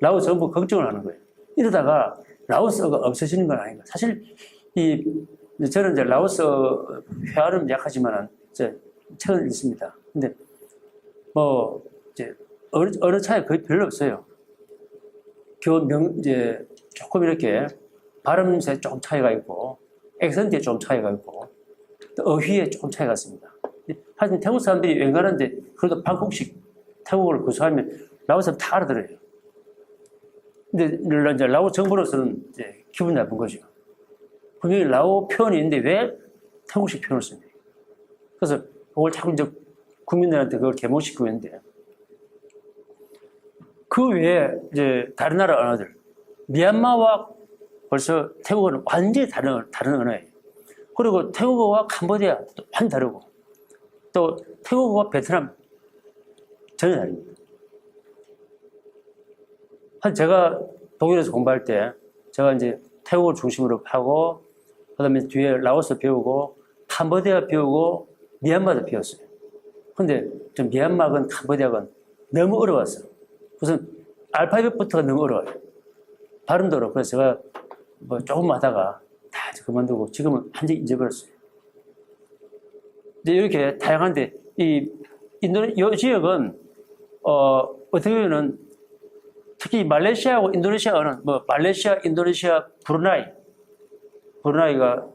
라오스 정부 걱정을 하는 거예요. 이러다가 라오스가 없어지는 건 아닌가. 사실 저는 이제 라오스 회화는 약하지만은 책은 있습니다. 근데 뭐 이제 어느 차이 거의 별로 없어요. 이제 조금 이렇게 발음새 조금 차이가 있고 액센트에 좀 차이가 있고 또 어휘에 조금 차이가 있습니다. 하여튼 태국 사람들이 웬간한데 그래도 방콕식 태국어를 구사하면 라오스 사람 다 알아들어요. 근데 이제 라오 정부로서는 이제 기분 나쁜 거죠. 분명히 라오 표현이 있는데 왜 태국식 표현을 씁니까? 그래서 그걸 자꾸 이제 국민들한테 그걸 계몽시키고 있는데, 그 외에 이제 다른 나라 언어들, 미얀마와 벌써 태국어는 완전히 다른 언어예요. 그리고 태국어와 캄보디아 또 완전 다르고, 또 태국어와 베트남 전혀 다릅니다. 제가 독일에서 공부할 때 제가 이제 태국어 중심으로 하고, 그다음에 뒤에 라오스 배우고, 캄보디아 배우고, 미얀마도 배웠어요. 근데 좀 미얀마건 캄보디아건 너무 어려웠어요. 우선 알파벳부터가 너무 어려워요. 발음도 어려워. 그래서 제가 뭐 조금 하다가 다 그만두고 지금은 완전히 잊어버렸어요. 근데 이렇게 다양한데, 이 지역은 어떻게 보면은 특히 말레이시아하고 인도네시아는 뭐 말레이시아, 인도네시아, 브루나이가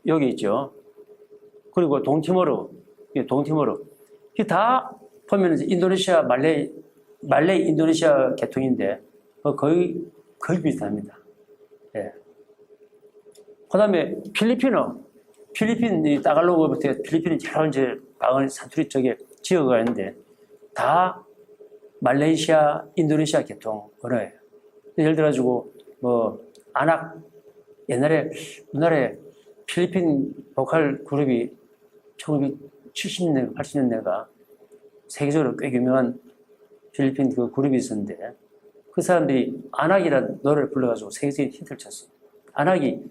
여기 있죠. 그리고 동티모르, 이게 다 보면 이제 인도네시아, 말레이 인도네시아 계통인데 거의 비슷합니다. 예. 그다음에 필리핀 이 따갈로그부터 필리핀이 여러 이제 방언 사투리 쪽에 지역가 있는데 다 말레이시아, 인도네시아 계통 언어예요. 예를 들어가지고 뭐 옛날에 우리나라에 필리핀 보컬 그룹이 1970년대, 80년대가 세계적으로 꽤 유명한 필리핀 그 그룹이 있었는데, 그 사람들이 안악이라는 노래를 불러가지고 세계적인 히트를 쳤어요. 안악이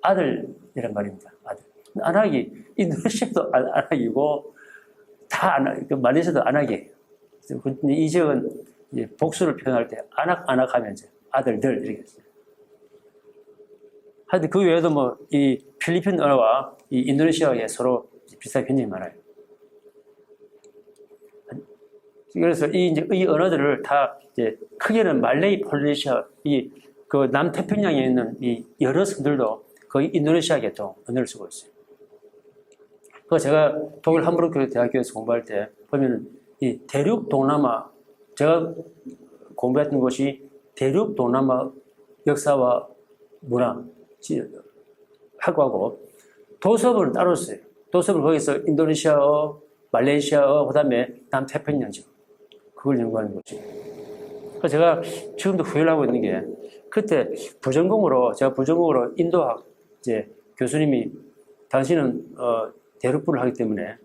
아들이란 말입니다. 아들. 안악이 인도네시아도 안악이고 다 말레이시아도 안악이에요. 이 지역은 이제 복수를 표현할 때 안악 하면 이제 아들들 이렇게 했어요. 하여튼 그 외에도 뭐 이 필리핀 언어와 이 인도네시아에 서로 비슷한 굉장히 많아요. 그래서 이 언어들을 다 이제 크게는 말레이, 폴리네시아, 그 남태평양에 있는 이 여러 섬들도 거의 인도네시아 계통 언어를 쓰고 있어요. 그 제가 독일 함부르크 대학교에서 공부할 때 보면은 이 대륙 동남아, 제가 공부했던 곳이 대륙 동남아 역사와 문화 학과고, 도서부를 따로 써요. 도서부를 거기서 인도네시아어, 말레이시아어, 그 다음에 남태평양죠. 그걸 연구하는 거죠. 그래서 제가 지금도 후회를 하고 있는 게, 그때 제가 부전공으로 인도학, 이제 교수님이 당신은 대륙부를 하기 때문에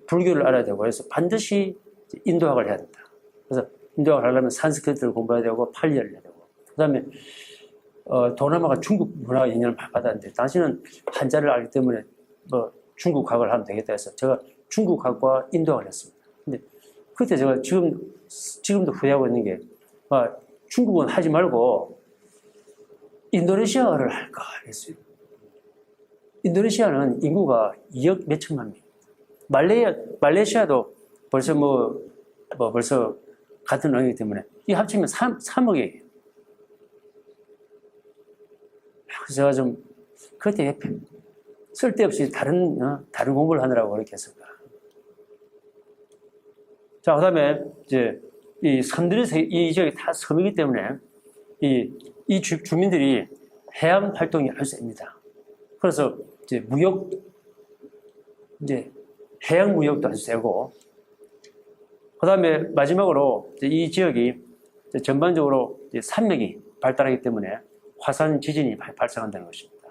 불교를 알아야 되고, 그래서 반드시 인도학을 해야 된다. 그래서 인도학을 하려면 산스크리트를 공부해야 되고, 팔리어를 해야 되고, 그 다음에 동남아가 중국 문화 영향을 받았는데, 당신은 한자를 알기 때문에 뭐 중국학을 하면 되겠다 해서 제가 중국학과 인도학을 했습니다. 근데 그때 제가 지금도 후회하고 있는 게, 중국은 하지 말고 인도네시아어를 할까 했어요. 인도네시아는 인구가 2억 몇천만 명. 말레이시아도 벌써 벌써 같은 언어이기 때문에 이 합치면 3억이에요. 그래서 제가 좀 그때 쓸데없이 다른 공부를 하느라고 그렇게 했을까. 자, 그 다음에 이제 이 지역이 다 섬이기 때문에 이 주민들이 해양 활동이 아주 셉니다. 그래서 이제 해양 무역도 아주 세고, 그 다음에 마지막으로 이 지역이 전반적으로 산맥이 발달하기 때문에 화산 지진이 발생한다는 것입니다.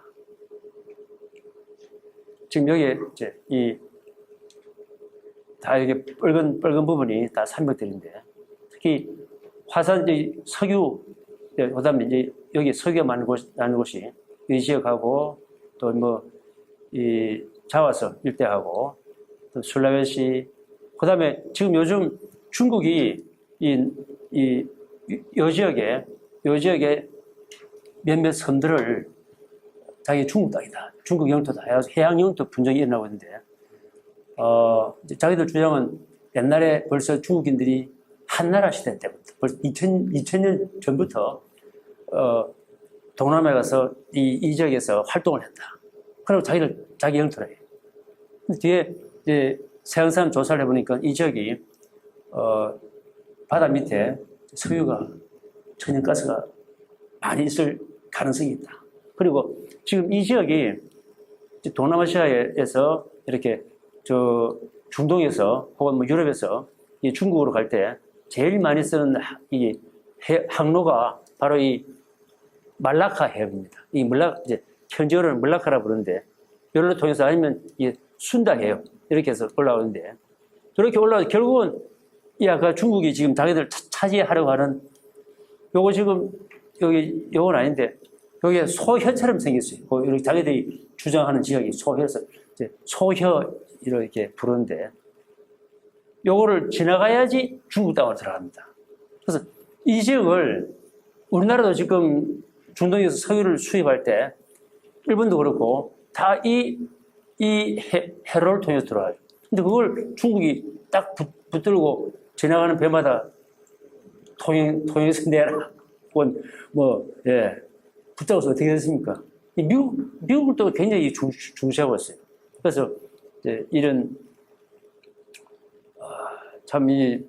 지금 여기에 다 이게 빨간 부분이 다 산맥들인데, 특히 화산 석유, 그다음에 이제 여기 석유가 많은 곳이 이 지역하고, 또 이 자와서 일대하고, 또 술라웨시, 그다음에 지금 요즘 중국이 요 지역에 몇몇 섬들을 자기 중국 땅이다, 중국 영토다 해서 해양 영토 분쟁이 일어나고 있는데, 자기들 주장은 옛날에 벌써 중국인들이 한나라 시대 때부터, 벌써 2000년 전부터, 동남아에 가서 이 지역에서 활동을 했다. 그리고 자기 영토래. 뒤에 이제 서양 사람 조사를 해보니까 이 지역이, 바다 밑에 석유가, 천연가스가 많이 있을 가능성이 있다. 그리고 지금 이 지역이 동남아시아에서 이렇게 저 중동에서 혹은 뭐 유럽에서 이 중국으로 갈 때 제일 많이 쓰는 이 항로가 바로 이 말라카 해협입니다. 이 이제 현지어로는 말라카라 부르는데 여기를 통해서 아니면 이 순다 해협 이렇게 해서 올라오는데 저렇게 올라와서 결국은 이 아까 중국이 지금 자기들 차지하려고 하는 요거 지금 여기 요건 아닌데 여기에 소혀처럼 생겼어요. 이렇게 자기들이 주장하는 지역이 소혀서 소혀 이렇게 부르는데 요거를 지나가야지 중국 땅으로 들어갑니다. 그래서 이 지역을 우리나라도 지금 중동에서 석유를 수입할 때 일본도 그렇고 다 이 해로를 통해서 들어와요. 근데 그걸 중국이 딱 붙들고 지나가는 배마다 통행서 내라. 붙잡아서 어떻게 됐습니까? 미국을 또 굉장히 중시하고 있어요. 그래서 이제 이런 참 이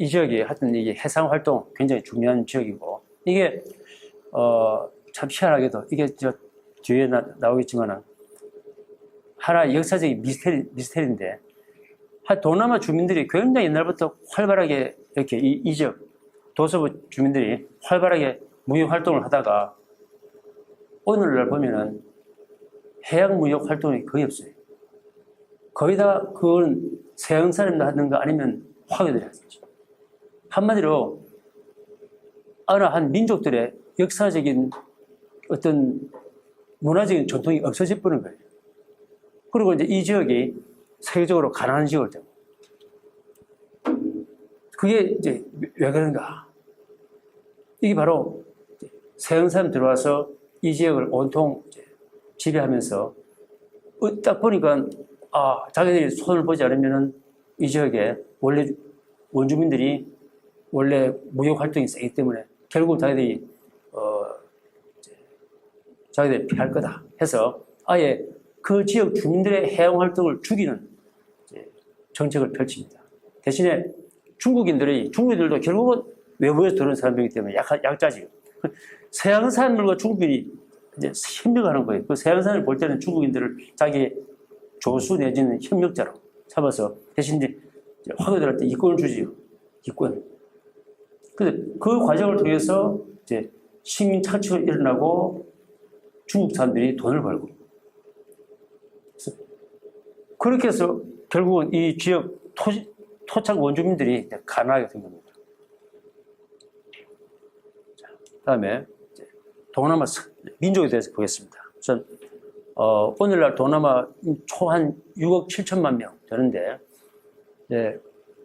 지역이 하여튼 이게 해상 활동 굉장히 중요한 지역이고 이게 참 희한하게도 이게 저 뒤에 나오겠지만은 하나 역사적인 미스테리인데 동남아 주민들이 굉장히 옛날부터 활발하게 이렇게 이 지역 도서부 주민들이 활발하게 무역 활동을 하다가 오늘날 보면은 해양 무역 활동이 거의 없어요. 거의 다 그건 서양 사람들 하든가 아니면 화교들이 하죠. 한마디로 어느 한 민족들의 역사적인 어떤 문화적인 전통이 없어져 버린 거예요. 그리고 이제 이 지역이 세계적으로 가난한 지역을 되고 그게 이제 왜 그런가? 이게 바로 서양 사람 들어와서 이 지역을 온통 지배하면서 딱 보니까 자기들이 손을 보지 않으면은 이 지역에 원래 원주민들이 원래 무역 활동이 세기 때문에 결국 자기들이 피할 거다 해서 아예 그 지역 주민들의 해양 활동을 죽이는 정책을 펼칩니다. 대신에 중국인들도 결국은 외부에서 들어온 사람이기 때문에 약자지. 서양 사람들과 중국인이 이제 협력하는 거예요. 그 서양 사람을 볼 때는 중국인들을 자기 조수 내지는 협력자로 삼아서 대신 이제 화교들한테 이권을 주지요. 이권. 근데 그 과정을 통해서 이제 식민 착취가 일어나고 중국 사람들이 돈을 벌고. 그렇게 해서 결국은 이 지역 토착 원주민들이 가난하게 된 겁니다. 그 다음에 동남아 민족에 대해서 보겠습니다. 우선 오늘날 동남아 초 한 6억 7천만 명 되는데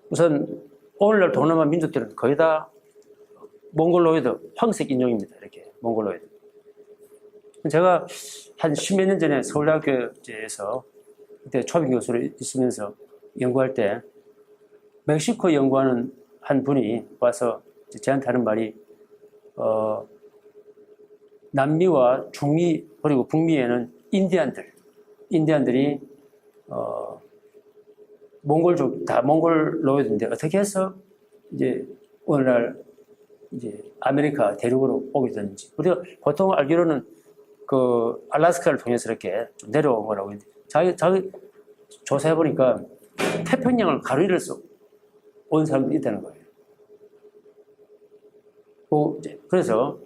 우선 오늘날 동남아 민족들은 거의 다 몽골로이드 황색 인종입니다. 이렇게 몽골로이드. 제가 한 10몇 년 전에 서울대학교에서 그때 초빙 교수로 있으면서 연구할 때 멕시코 연구하는 한 분이 와서 저한테 하는 말이 남미와 중미 그리고 북미에는 인디안들이 몽골족 다 몽골로이드인데 어떻게 해서 이제 오늘날 이제 아메리카 대륙으로 오게 됐는지 우리가 보통 알기로는 그 알래스카를 통해서 이렇게 좀 내려온 거라고 했는데 자기 조사해 보니까 태평양을 가로질러서 온 사람들이 있다는 거예요. 그래서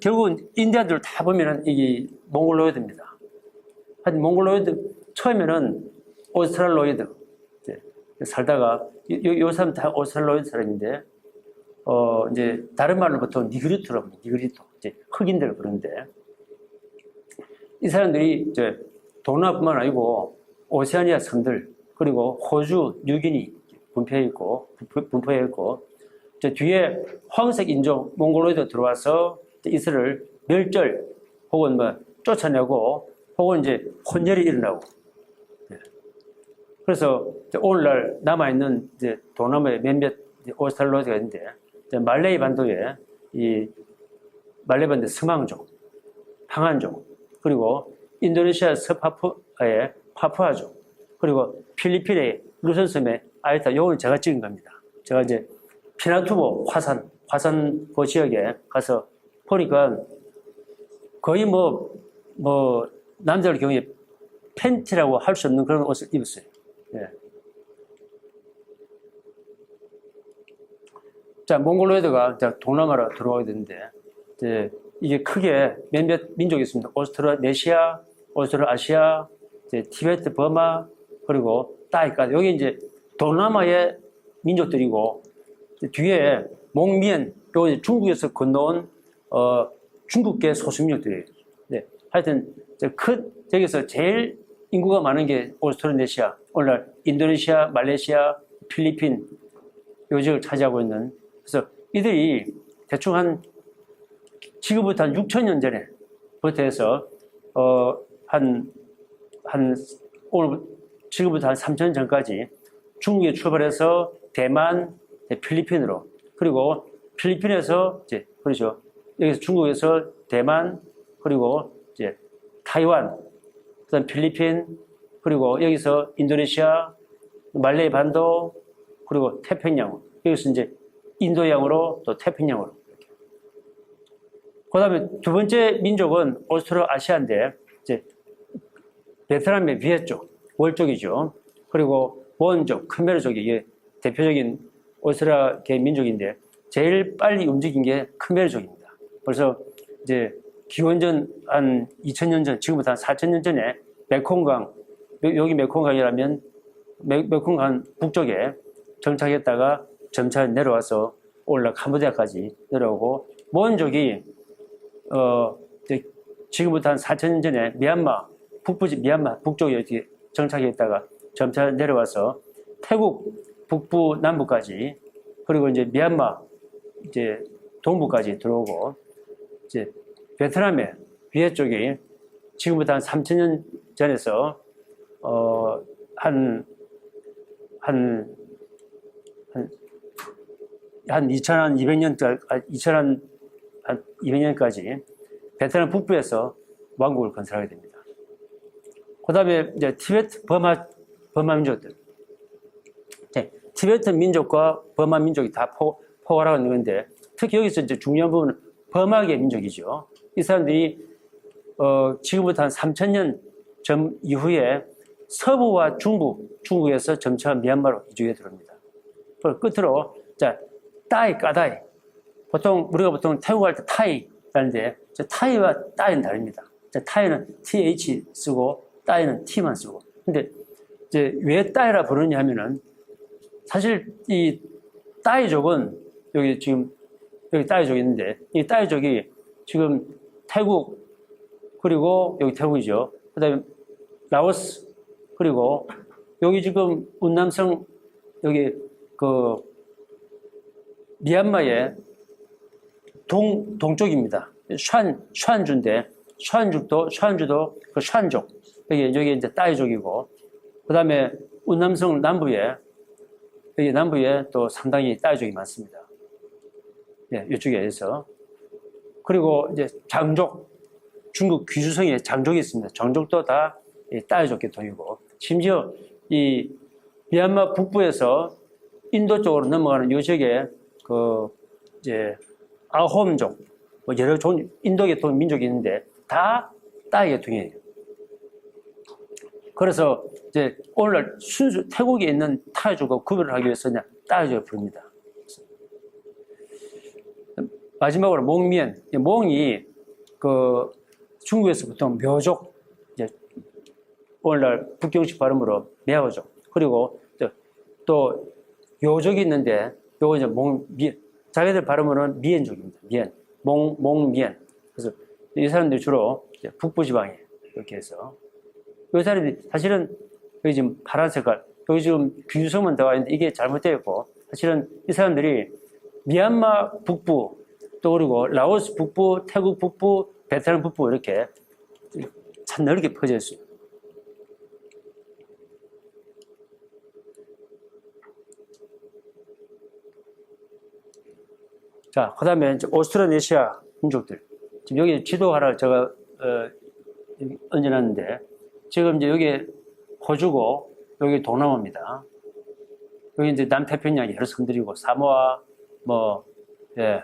결국은 인디안들 다 보면은 이게 몽골로이드입니다. 한 몽골로이드 처음에는 오스트랄로이드 살다가 요 사람 다 오스트랄로이드 사람인데 이제 다른 말로 보통 니그리토라고 합니다. 니그리토 이제 흑인들 그런데 이 사람들이 이제 동남아뿐만 아니고 오세아니아 섬들 그리고 호주, 뉴기니 분포해 있고 이제 뒤에 황색 인종 몽골로이드 들어와서 이슬을 멸절 혹은 쫓아내고 혹은 이제 혼혈이 일어나고 그래서 오늘날 남아있는 이제 동남아의 몇몇 오스트랄로이드가 있는데 말레이 반도에 이 말레이 반도 서망족, 항안족 그리고 인도네시아 서파푸아의 파푸아족 그리고 필리핀의 루선섬의 아이타 요걸 제가 찍은 겁니다. 제가 이제 피나투보 화산 그 지역에 가서 보니까 거의 남자들 경우에 팬티라고 할 수 없는 그런 옷을 입었어요. 예. 자, 몽골로이드가 동남아로 들어오게 되는데, 이제 이게 크게 몇몇 민족이 있습니다. 오스트로네시아, 오스트로아시아, 이제 티베트, 버마, 그리고 따이까지. 여기 이제 동남아의 민족들이고, 뒤에 몽미엔, 요 중국에서 건너온, 중국계 소수민족들이에요. 네. 하여튼, 여기서 제일 인구가 많은 게 오스트로네시아, 오늘날 인도네시아, 말레이시아, 필리핀, 요 지역을 차지하고 있는, 그래서 이들이 대충 지금부터 한 6,000년 전에부터 해서, 오늘, 지금부터 한 3,000년 전까지 중국에 출발해서 대만, 필리핀으로, 그리고 필리핀에서 그렇죠. 여기서 중국에서 대만, 그리고 타이완, 그 다음 필리핀, 그리고 여기서 인도네시아, 말레이 반도, 그리고 태평양, 여기서 인도양으로 또 태평양으로. 그 다음에 두 번째 민족은 오스트로아시아인데, 베트남의 위에 쪽, 월 쪽이죠. 그리고 원족, 크메르족이 이게 대표적인 오스트라계 민족인데, 제일 빨리 움직인 게 크메르족입니다. 벌써 기원전 한 2,000년 전, 지금부터 한 4,000년 전에 메콩강, 여기 메콩강이라면 메콩강 북쪽에 정착했다가 점차 내려와서 캄보디아까지 내려오고, 몬족이 지금부터 한 4,000년 전에 미얀마 북쪽에 이렇게 정착했다가 점차 내려와서 태국 북부 남부까지, 그리고 미얀마 동부까지 들어오고, 베트남의 위에 쪽이 지금부터 한 3,000년 전에서 한 2,200년까지 베트남 북부에서 왕국을 건설하게 됩니다. 그 다음에 티베트, 버마 민족들. 티베트 민족과 버마 민족이 다 포괄하고 있는 건데, 특히 여기서 중요한 부분은 버마계 민족이죠. 이 사람들이 지금부터 한 3,000년 전 이후에 서부와 중국에서 점차 미얀마로 이주해 들어옵니다. 그리고 끝으로 따이, 까다이. 우리가 보통 태국 할 때 타이라는데, 타이와 따이는 다릅니다. 타이는 TH 쓰고, 따이는 T만 쓰고. 근데, 왜 따이라 부르냐 하면은, 사실 이 따이족은, 여기 따이족이 있는데, 이 따이족이 지금 태국, 그리고 여기 태국이죠. 그 다음에 라오스, 그리고 여기 지금 운남성, 여기 미얀마의 동쪽입니다. 슈안주인데, 슈안주도 그 슈안족. 여기 따이족이고, 그 다음에 운남성 여기 남부에 또 상당히 따이족이 많습니다. 네, 이쪽에서. 그리고 장족, 중국 귀주성에 장족이 있습니다. 장족도 다 따이족 계통이고, 심지어 이 미얀마 북부에서 인도 쪽으로 넘어가는 이 지역에 아홈족, 여러 종류, 인도 계통 민족이 있는데 다 따이 계통이에요. 그래서 오늘날 순수 태국에 있는 타이족과 구별을 하기 위해서 그냥 따이족을 부릅니다. 마지막으로 몽미엔, 몽이 중국에서 보통 묘족, 오늘날 북경식 발음으로 매어족, 그리고 또 요족이 있는데 요거 자기들 발음으로는 미엔족입니다. 몽미엔. 그래서 이 사람들이 주로 북부 지방에 이렇게 해서, 이 사람들이 사실은 여기 지금 파란 색깔, 여기 지금 귀주성만 들어가 있는데 이게 잘못되어 있고, 사실은 이 사람들이 미얀마 북부, 또 그리고 라오스 북부, 태국 북부, 베트남 북부 이렇게 참 넓게 퍼져 있어요. 자, 그 다음에 오스트로네시아 민족들. 지금 여기 지도 하나 제가 얹어놨는데, 지금 여기 호주고, 여기 동남아입니다. 여기 남태평양이 여러 섬들이고, 사모아,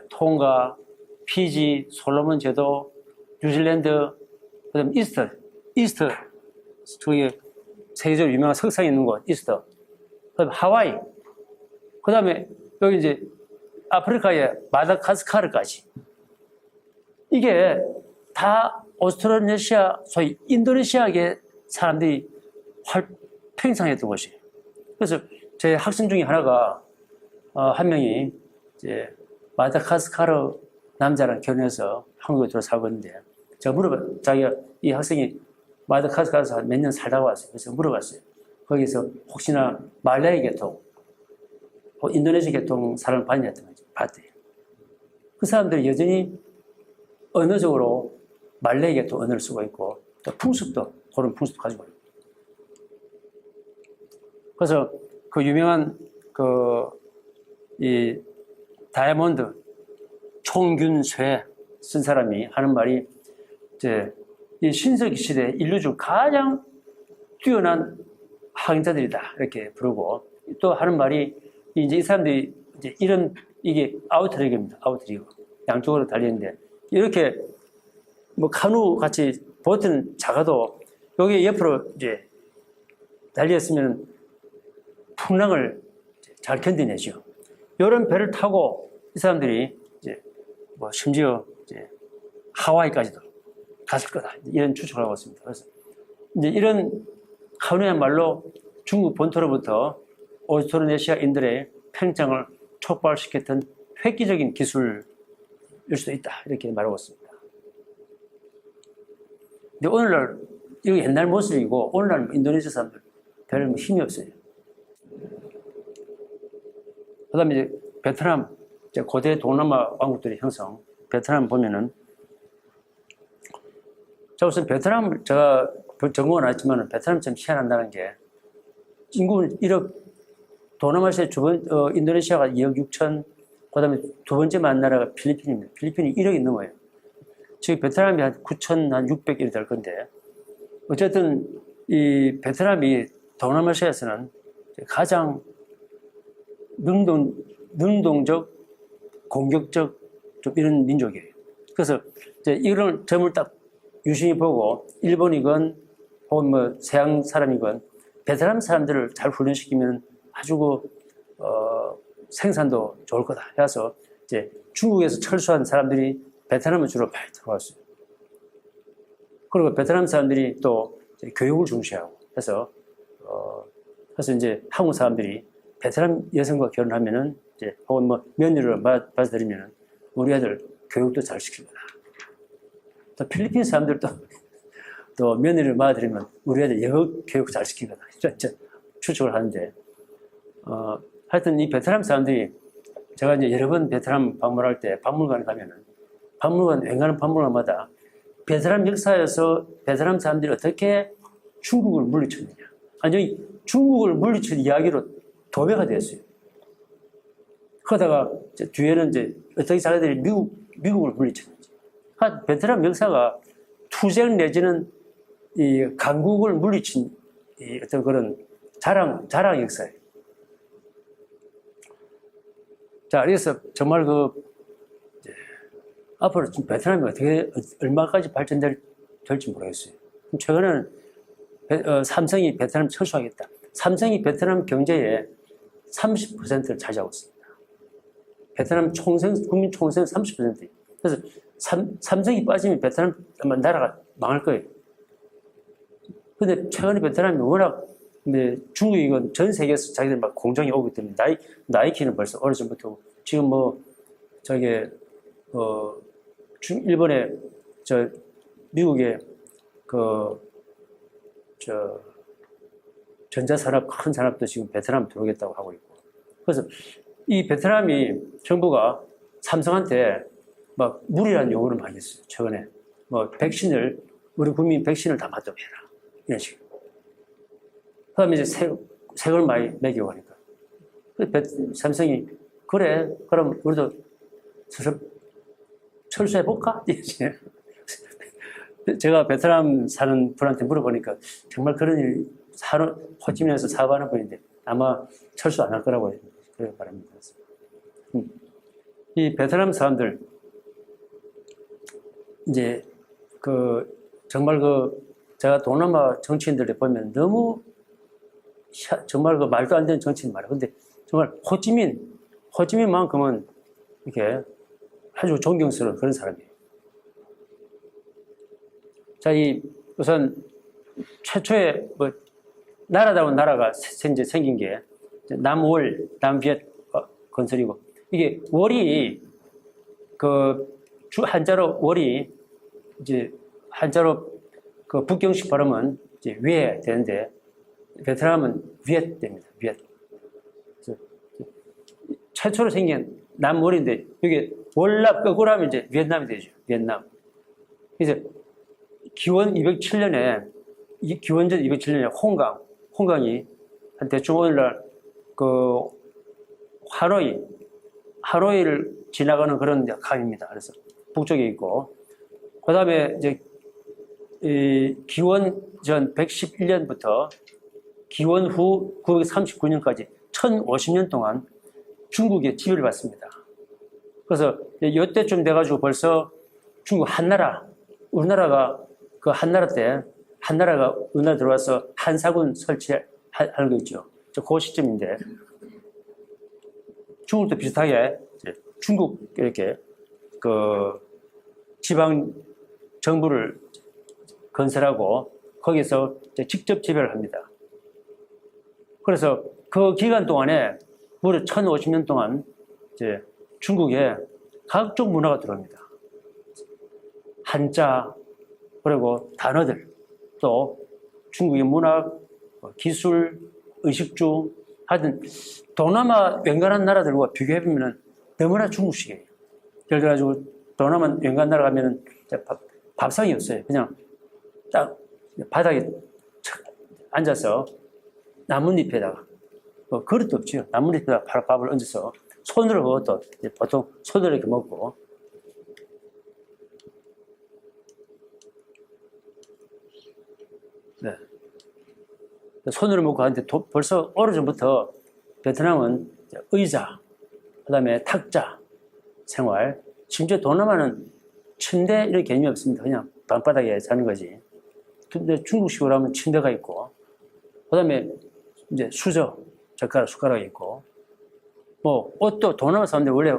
톤가, 피지, 솔로몬 제도, 뉴질랜드, 그 다음 이스트 저기 세계적으로 유명한 석상이 있는 곳 있어. 그다음에 하와이. 그다음에 여기 이제 아프리카의 마다가스카르까지. 이게 다 오스트로네시아, 소위 인도네시아계 사람들이 팽창했던 곳이에요. 그래서 제 학생 중에 하나가 한 명이 이제 마다가스카르 남자랑 결혼해서 한국에 들어서 있는데 제가 자기가 이 학생이 마다가스카르에서 몇 년 살다가 왔어요. 그래서 물어봤어요. 거기서 혹시나 말레이 계통, 인도네시아 계통 사람을 봤냐 했더니 봤대요. 그 사람들이 여전히 언어적으로 말레이 계통 언어를 쓰고 있고 또 풍습도 그런 풍습도 가지고 있고. 그래서 그 유명한 이 다이아몬드 총균쇠 쓴 사람이 하는 말이 이제 이 신석기 시대 인류 중 가장 뛰어난 항해자들이다 이렇게 부르고 또 하는 말이 이제 이 사람들이 이제 이런 이게 아우트리그입니다. 아우트리그 양쪽으로 달리는데 이렇게 뭐 카누 같이 보트는 작아도 여기 옆으로 이제 달렸으면 풍랑을 잘 견뎌내죠. 이런 배를 타고 이 사람들이 이제 뭐 심지어 이제 하와이까지도 갔을 거다 이런 추측을 하고 있습니다. 그래서 이제 이런 카누야말로 중국 본토로부터 오스트로네시아인들의 팽창을 촉발시켰던 획기적인 기술일 수도 있다 이렇게 말하고 있습니다. 근데 오늘날 이거 옛날 모습이고 오늘날 인도네시아 사람들 별 힘이 없어요. 그다음에 이제 베트남 이제 고대 동남아 왕국들의 형성. 베트남 보면은 자 우선 베트남 제가 전공은 안 했지만 베트남 참 희한한다는 게 인구는 1억 동남아시아 인도네시아가 2억 6천 그다음에 두 번째 만 나라가 필리핀입니다. 필리핀이 1억이 넘어요. 지금 베트남이 한 9,600일이 될 건데 어쨌든 이 베트남이 동남아시아에서는 가장 능동적, 공격적 좀 이런 민족이에요. 그래서 이제 이런 점을 딱 유심히 보고 일본이건 혹은 뭐 서양 사람이건 베트남 사람들을 잘 훈련시키면 아주 생산도 좋을 거다 해서 이제 중국에서 철수한 사람들이 베트남을 주로 많이 들어왔어요. 그리고 베트남 사람들이 또 교육을 중시하고 해서 이제 한국 사람들이 베트남 여성과 결혼하면은 이제 혹은 뭐 며느리를 받아들이면은 우리 애들 교육도 잘 시킬 거다. 또 필리핀 사람들도 또 며느리를 받아들이면 우리 애들 영어 교육 잘 시킬 거다. 추측을 하는데 하여튼 이 베트남 사람들이 제가 이제 여러 번 베트남 방문할 때 박물관에 가면은 웬간한 박물관마다 베트남 역사에서 베트남 사람들이 어떻게 중국을 물리쳤느냐. 아니 중국을 물리친 이야기로 도배가 되었어요. 그러다가 뒤에는 이제 어떻게 자기들이 미국을 물리쳤는지. 베트남 역사가 투쟁 내지는 이 강국을 물리친 이 어떤 그런 자랑 역사예요. 자, 그래서 정말 앞으로 좀 베트남이 어떻게, 얼마까지 발전될지 모르겠어요. 최근에는 삼성이 베트남 철수하겠다. 삼성이 베트남 경제의 30%를 차지하고 있습니다. 베트남 국민 총생 30%. 그래서 삼성이 빠지면 베트남 아마 나라가 망할 거예요. 근데 최근에 베트남이 워낙 중국이 이건 전 세계에서 자기들 막 공장이 오기 때문에 나이키는 벌써 오래전부터 지금 뭐 일본에 미국의 전자산업 큰 산업도 지금 베트남 들어오겠다고 하고 있고. 그래서 이 베트남이 정부가 삼성한테 막 무리란 요구를 많이 했어요. 최근에 뭐 우리 국민 백신을 다 맞도록 해라 이런 식으로. 그다음에 이제 세금을 많이 매기고 하니까 삼성이 그래 그럼 우리도 철수해볼까? 제가 베트남 사는 분한테 물어보니까 정말 그런 일 호치민에서 사업하는 분인데 아마 철수 안 할 거라고 그렇게 말합니다. 이 베트남 사람들 이제 정말 제가 동남아 정치인들을 보면 너무 정말 그 말도 안 되는 정치인 말이에요. 근데 정말 호찌민만큼은 이렇게 아주 존경스러운 그런 사람이에요. 자, 우선 최초의 뭐 나라다운 나라가 이제 생긴 게 남월, 남비엣 건설이고, 이게 월이 그 한자로 월이 이제 한자로 그 북경식 발음은 이제 위에 되는데 베트남은 위에 됩니다. 위에. 최초로 생긴 남월인데 이게 월납 거꾸로 하면 이제 비엔남이 되죠. 비엔남. 그래서 기원 207년에 기원전 207년에 홍강이 한 대충 오늘날 그 하노이를 지나가는 그런 강입니다. 그래서 북쪽에 있고, 그 다음에 이제 기원전 111년부터 기원 후 939년까지 1050년 동안 중국의 지배를 받습니다. 그래서 이때쯤 돼가지고 벌써 중국 한나라, 우리나라가 그 한나라가 우리나라 들어와서 한사군 설치하는 거 있죠. 그 시점인데, 중국도 비슷하게 중국 이렇게 그 지방 정부를 건설하고 거기서 직접 지배를 합니다. 그래서 그 기간 동안에 무려 1050년 동안 이제 중국에 각종 문화가 들어옵니다. 한자, 그리고 단어들, 또 중국의 문학, 기술, 의식주, 하여튼 동남아 웬간한 나라들과 비교해보면 너무나 중국식이에요. 예를 들어가지고 동남아 웬간한 나라 가면은 밥상이 없어요. 그냥 딱 바닥에 앉아서 나뭇잎에다가, 그릇도 없죠. 나뭇잎에다가 바로 밥을 얹어서 손으로 그것도 보통 손으로 이렇게 먹고, 네. 손으로 먹고 하는데 벌써 오래전부터 베트남은 의자, 그 다음에 탁자 생활, 심지어 동남아는 침대 이런 개념이 없습니다. 그냥 방바닥에 자는 거지. 근데 중국식으로 하면 침대가 있고, 그 다음에 이제 수저, 젓가락이 있고, 뭐 옷도 동남아 사람들 원래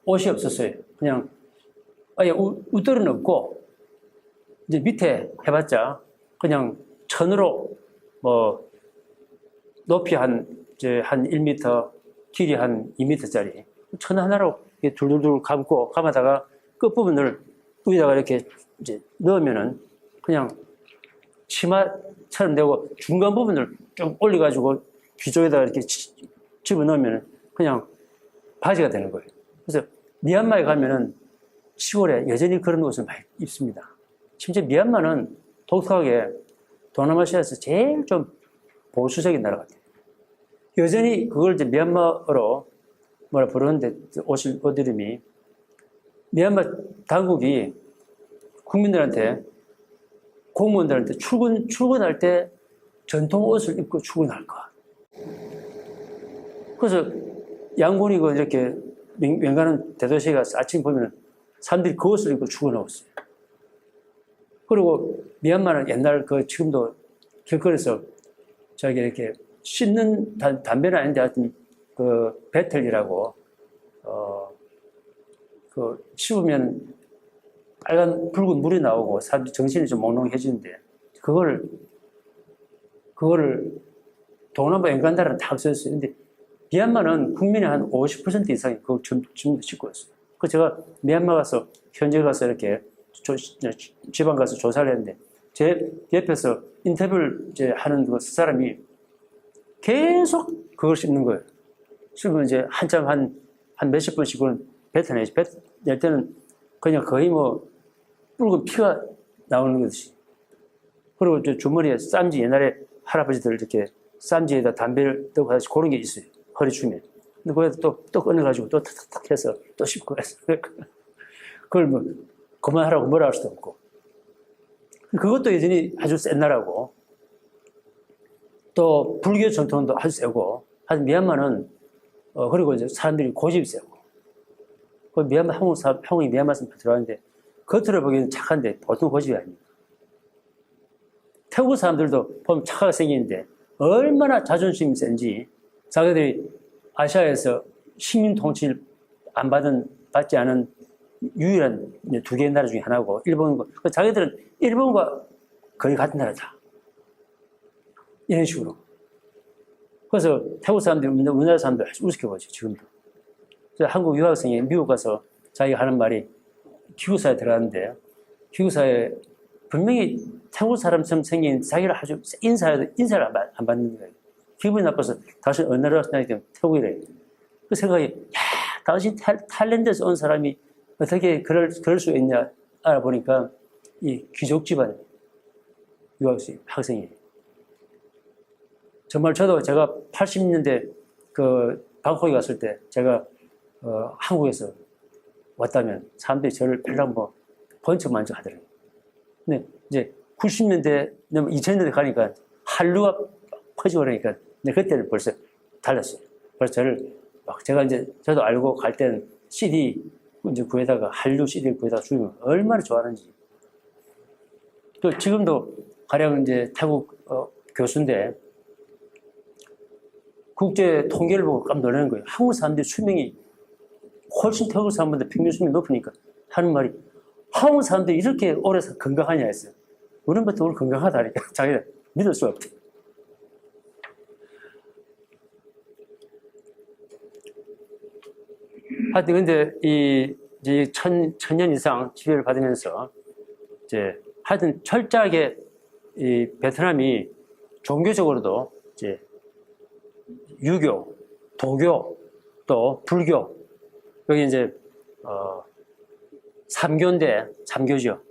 옷이 없었어요. 그냥 아예 웃돌은 없고, 이제 밑에 해봤자 그냥 천으로 뭐 높이 한 1m, 길이 한 2m짜리 천 하나로 둘둘둘 감아다가 끝부분을 위에다가 이렇게 이제 넣으면은 그냥 치마처럼 되고, 중간 부분을 좀 올려가지고 귀쪽에다가 이렇게 집어넣으면 그냥 바지가 되는 거예요. 그래서 미얀마에 가면은 시골에 여전히 그런 옷을 많이 입습니다. 심지어 미얀마는 독특하게 동남아시아에서 제일 좀 보수적인 나라 같아요. 여전히 그걸 이제 미얀마어로 뭐라 부르는데, 옷 이름이, 미얀마 당국이 국민들한테, 공무원들한테 출근할 때 전통 옷을 입고 출근할 것. 그래서 양곤이 이렇게 웬간한 대도시에 가서 아침 보면 사람들이 그 옷을 입고 출근하고 있어요. 그리고 미얀마는 옛날 지금도 길거리에서 저기 이렇게 씻는 담배는 아닌데 하여튼 배틀이라고, 씹으면 빨간 붉은 물이 나오고 사람들이 정신이 좀 몽롱해지는데, 그거를 동남아沿岸 나라는 다 없어졌어요. 근데 미얀마는 국민의 한 50% 이상이 그걸 지금도 씻고 있어요. 그 제가 미얀마 가서, 현지에 가서 이렇게 지방 가서 조사를 했는데, 제 옆에서 인터뷰를 이제 하는 그 사람이 계속 그걸 씹는 거예요. 씹으면 이제 한참 한 몇십 분씩 그건 뱉어내지. 낼 때는 그냥 거의 뭐 붉은 피가 나오는 것이. 그리고 저 주머니에 쌈지, 옛날에 할아버지들 이렇게 쌈지에다 담배를 넣고 다시 그런 게 있어요. 허리춤에. 근데 거기다 또 꺼내가지고 또 탁탁탁 해서 또 씹고 해서. 그걸 뭐 그만하라고 뭐라 할 수도 없고. 그것도 여전히 아주 센 나라고, 또 불교 전통도 아주 세고, 하여튼 미얀마는 그리고 이제 사람들이 고집이 세고, 그 미얀마 한국이 미얀마 사람 들어왔는데 겉으로 보기에는 착한데 보통 고집이 아닙니다. 태국 사람들도 보면 착하게 생기는데 얼마나 자존심이 센지 자기들이 아시아에서 식민 통치를 받지 않은 유일한 두 개의 나라 중에 하나고 일본과 자기들은 일본과 거의 같은 나라다. 이런 식으로. 그래서 태국 사람들이 우리나라 사람들 아주 우습게 보죠, 지금도. 그래서 한국 유학생이 미국 가서 자기가 하는 말이 기숙사에 들어갔는데 기숙사에 분명히 태국 사람처럼 생긴 자기를 아주 인사를 안 받는 거예요. 기분이 나빠서 다시 어느 나라로 생각하면 태국이래. 그 생각이, 야, 당신 타일랜드에서 온 사람이 어떻게 그럴 수 있냐 알아보니까 이 귀족 집안 유학생, 학생이에요. 정말 저도 제가 80년대 그 방콕에 갔을 때 제가 한국에서 왔다면 사람들이 저를 별로 뭐 번쩍만쩍 하더라고요. 근데 이제 90년대, 2000년대 가니까 한류가 퍼지고 그러니까 그때는 벌써 달랐어요. 그래서 저를 막 제가 이제 저도 알고 갈 때는 CD 이제 구해다가 한류 CD를 구해다가 주면 얼마나 좋아하는지. 또 지금도 가령 이제 태국 교수인데 국제 통계를 보고 깜짝 놀라는 거예요. 한국 사람들이 수명이 훨씬 태국 사람보다 평균 수명이 높으니까 하는 말이 한국 사람들이 이렇게 오래 건강하냐 했어요. 우리부터 오늘 건강하다니까 자기가 믿을 수가 없대. 하여튼 근데 이제 천년 이상 지배를 받으면서 이제 하여튼 철저하게 이 베트남이 종교적으로도 이제 유교, 도교, 또 불교 여기 이제 삼교인데 삼교죠.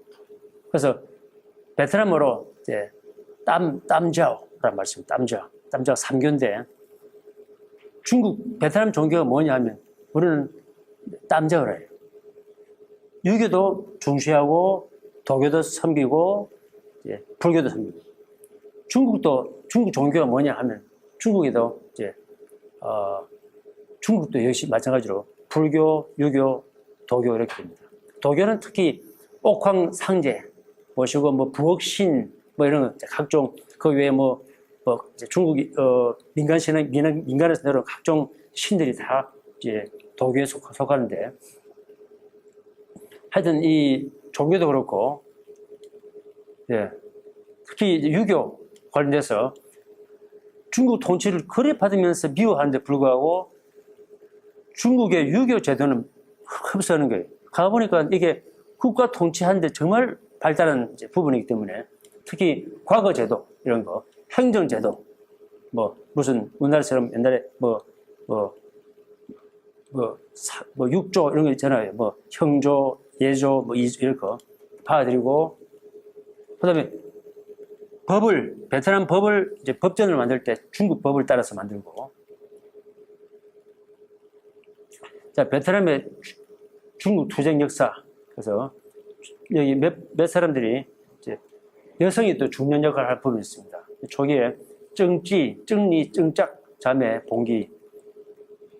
그래서 베트남어로 이제 땀자오라는 말씀, 땀자오 삼교인데 중국 베트남 종교가 뭐냐 하면 우리는 땀자오라 해요. 유교도 중시하고 도교도 섬기고 이제 불교도 섬기고 중국 종교가 뭐냐 하면 중국에도 이제 중국도 역시 마찬가지로 불교, 유교, 도교 이렇게 됩니다. 도교는 특히 옥황상제 모시고 뭐 부엌신 뭐 이런 거 각종 그 외에 뭐 중국이 민간에서 내려온 각종 신들이 다 이제 도교에 속하는데 하여튼 이 종교도 그렇고 예, 특히 이제 유교 관련돼서 중국 통치를 그리 받으면서 미워하는데 불구하고 중국의 유교 제도는 흡수하는 거예요. 가보니까 이게 국가 통치하는데 정말 발달한 부분이기 때문에 특히 과거 제도 이런 거 행정 제도 뭐 무슨 우리나라처럼 옛날에 육조 이런 거 있잖아요. 뭐 형조, 예조, 뭐 이조 이런 거 받아들이고 그다음에 베트남 법을 이제 법전을 만들 때 중국 법을 따라서 만들고 자 베트남의 중국 투쟁 역사 그래서 여기 몇 사람들이 이제 여성이 또 중요한 역할을 할 부분이 있습니다. 초기에 정지, 정리, 정작 자매, 봉기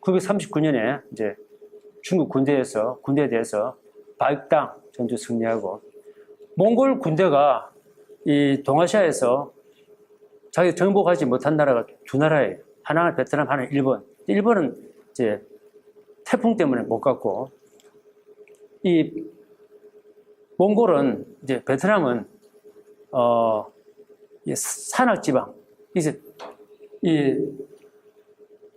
939년에 이제 중국 군대에 대해서 바익당 전투 승리하고 몽골 군대가 이 동아시아에서 자기 정복하지 못한 나라가 두 나라예요. 하나는 베트남, 하나는 일본. 일본은 이제 태풍 때문에 못 갔고 이 몽골은 이제 베트남은 산악지방 이제 이